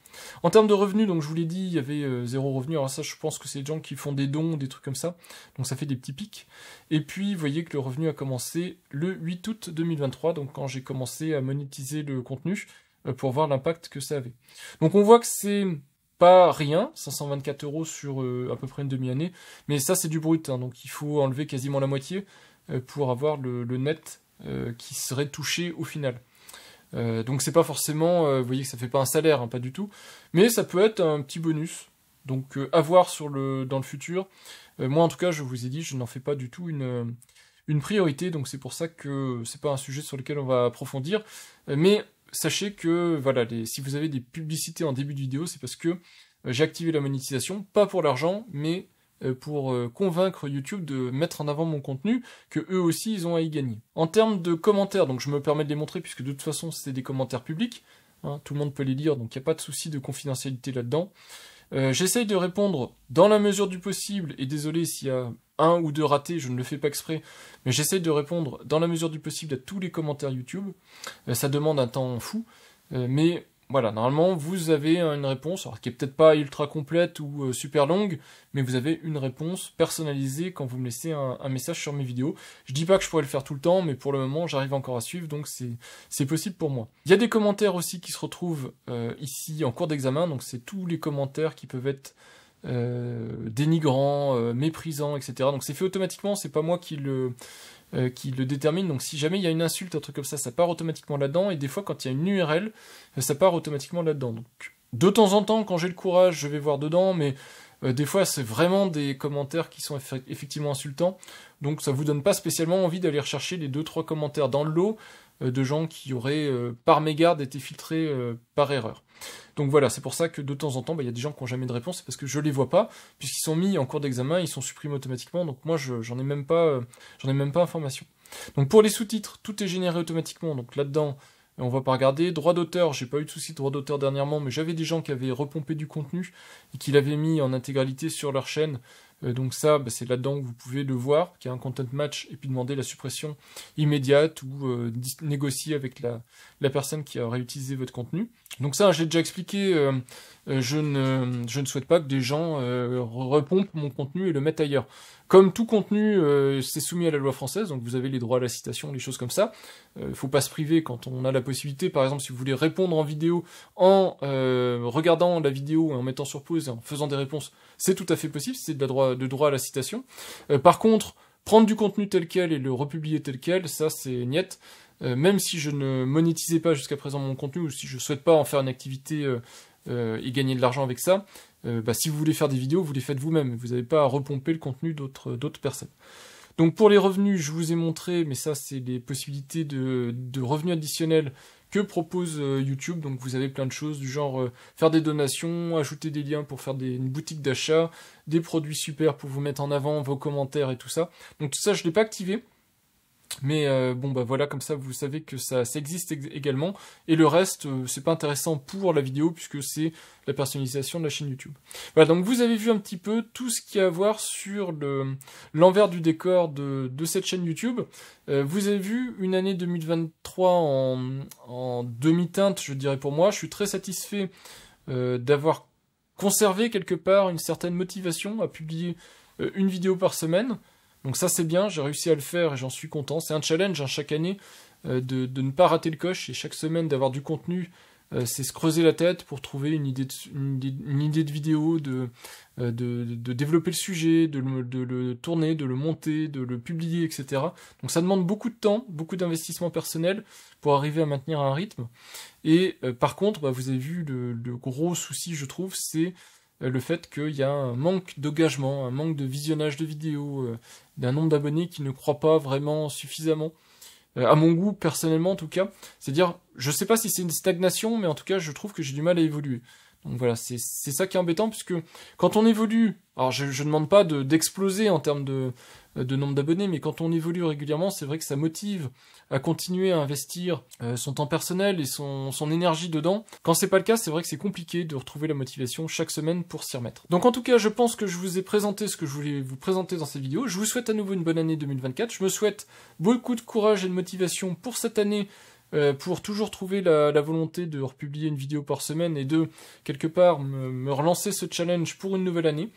En termes de revenus, donc je vous l'ai dit, il y avait 0 revenu, alors ça je pense que c'est des gens qui font des dons, des trucs comme ça, donc ça fait des petits pics, et puis vous voyez que le revenu a commencé le 8 août 2023, donc quand j'ai commencé à monétiser le contenu, pour voir l'impact que ça avait. Donc on voit que c'est pas rien, 524 € sur à peu près une demi-année, mais ça c'est du brut, hein, donc il faut enlever quasiment la moitié pour avoir le net qui serait touché au final. Donc c'est pas forcément, vous voyez que ça fait pas un salaire, hein, pas du tout, mais ça peut être un petit bonus, donc à voir dans le futur. Moi en tout cas je vous ai dit, je n'en fais pas du tout une priorité, donc c'est pour ça que c'est pas un sujet sur lequel on va approfondir, mais sachez que voilà, si vous avez des publicités en début de vidéo, c'est parce que j'ai activé la monétisation, pas pour l'argent, mais pour convaincre YouTube de mettre en avant mon contenu, que eux aussi ils ont à y gagner. En termes de commentaires, donc je me permets de les montrer, puisque de toute façon c'est des commentaires publics, hein, tout le monde peut les lire, donc il n'y a pas de souci de confidentialité là-dedans. J'essaye de répondre dans la mesure du possible, et désolé s'il y a un ou deux ratés, je ne le fais pas exprès, mais j'essaye de répondre dans la mesure du possible à tous les commentaires YouTube. Ça demande un temps fou, mais voilà, normalement vous avez une réponse, alors qui est peut-être pas ultra complète ou super longue, mais vous avez une réponse personnalisée quand vous me laissez un message sur mes vidéos. Je dis pas que je pourrais le faire tout le temps, mais pour le moment j'arrive encore à suivre, donc c'est possible pour moi. Il y a des commentaires aussi qui se retrouvent ici en cours d'examen, donc c'est tous les commentaires qui peuvent être dénigrants, méprisants, etc. Donc c'est fait automatiquement, c'est pas moi qui le détermine, donc si jamais il y a une insulte, un truc comme ça part automatiquement là-dedans, et des fois quand il y a une URL, ça part automatiquement là-dedans. Donc de temps en temps, quand j'ai le courage, je vais voir dedans, mais des fois c'est vraiment des commentaires qui sont effectivement insultants, donc ça vous donne pas spécialement envie d'aller rechercher les 2-3 commentaires dans le lot de gens qui auraient par mégarde été filtrés par erreur. Donc voilà, c'est pour ça que de temps en temps, il y a des gens qui n'ont jamais de réponse, c'est parce que je les vois pas, puisqu'ils sont mis en cours d'examen, ils sont supprimés automatiquement, donc moi j'en ai même pas information. Donc pour les sous-titres, tout est généré automatiquement, donc là-dedans, on va pas regarder. Droit d'auteur, j'ai pas eu de soucis de droit d'auteur dernièrement, mais j'avais des gens qui avaient repompé du contenu et qui l'avaient mis en intégralité sur leur chaîne. Donc ça, c'est là-dedans que vous pouvez le voir, qu'il y a un content match, et puis demander la suppression immédiate ou négocier avec la personne qui a réutilisé votre contenu. Donc ça, j'ai déjà expliqué, je ne souhaite pas que des gens repompent mon contenu et le mettent ailleurs. Comme tout contenu, c'est soumis à la loi française, donc vous avez les droits à la citation, les choses comme ça. Faut pas se priver quand on a la possibilité, par exemple, si vous voulez répondre en vidéo en regardant la vidéo et en mettant sur pause et en faisant des réponses, c'est tout à fait possible, c'est de droit à la citation. Par contre, prendre du contenu tel quel et le republier tel quel, ça c'est niet. Même si je ne monétisais pas jusqu'à présent mon contenu, ou si je souhaite pas en faire une activité et gagner de l'argent avec ça, si vous voulez faire des vidéos, vous les faites vous-même, vous n'avez pas à repomper le contenu d'autres personnes. Donc pour les revenus, je vous ai montré, mais ça c'est les possibilités de revenus additionnels que propose YouTube. Donc vous avez plein de choses du genre faire des donations, ajouter des liens pour faire une boutique d'achat, des produits super pour vous mettre en avant, vos commentaires et tout ça. Donc tout ça je ne l'ai pas activé. Mais voilà, comme ça vous savez que ça existe également, et le reste c'est pas intéressant pour la vidéo puisque c'est la personnalisation de la chaîne YouTube. Voilà, donc vous avez vu un petit peu tout ce qu'il y a à voir sur l'envers du décor de cette chaîne YouTube. Vous avez vu une année 2023 en demi-teinte, je dirais pour moi. Je suis très satisfait d'avoir conservé quelque part une certaine motivation à publier une vidéo par semaine. Donc ça c'est bien, j'ai réussi à le faire et j'en suis content. C'est un challenge chaque année de ne pas rater le coche et chaque semaine d'avoir du contenu. C'est se creuser la tête pour trouver une idée de vidéo, de développer le sujet, de le tourner, de le monter, de le publier, etc. Donc ça demande beaucoup de temps, beaucoup d'investissement personnel pour arriver à maintenir un rythme. Et par contre, vous avez vu le gros souci, je trouve, c'est le fait qu'il y a un manque d'engagement, un manque de visionnage de vidéos, d'un nombre d'abonnés qui ne croient pas vraiment suffisamment, à mon goût personnellement en tout cas. C'est-à-dire, je sais pas si c'est une stagnation, mais en tout cas je trouve que j'ai du mal à évoluer. Donc voilà, c'est ça qui est embêtant, puisque quand on évolue, alors je ne demande pas d'exploser en termes de nombre d'abonnés, mais quand on évolue régulièrement, c'est vrai que ça motive à continuer à investir son temps personnel et son énergie dedans. Quand c'est pas le cas, c'est vrai que c'est compliqué de retrouver la motivation chaque semaine pour s'y remettre. Donc en tout cas, je pense que je vous ai présenté ce que je voulais vous présenter dans cette vidéo. Je vous souhaite à nouveau une bonne année 2024. Je me souhaite beaucoup de courage et de motivation pour cette année, pour toujours trouver la volonté de republier une vidéo par semaine et de, quelque part, me relancer ce challenge pour une nouvelle année.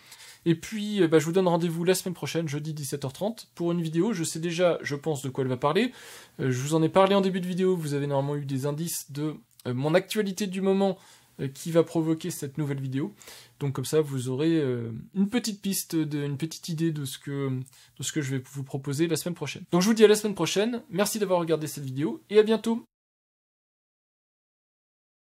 Et puis, je vous donne rendez-vous la semaine prochaine, jeudi 17h30, pour une vidéo. Je sais déjà, je pense, de quoi elle va parler. Je vous en ai parlé en début de vidéo, vous avez normalement eu des indices de mon actualité du moment qui va provoquer cette nouvelle vidéo. Donc comme ça, vous aurez une petite piste, une petite idée de ce que je vais vous proposer la semaine prochaine. Donc je vous dis à la semaine prochaine, merci d'avoir regardé cette vidéo, et à bientôt.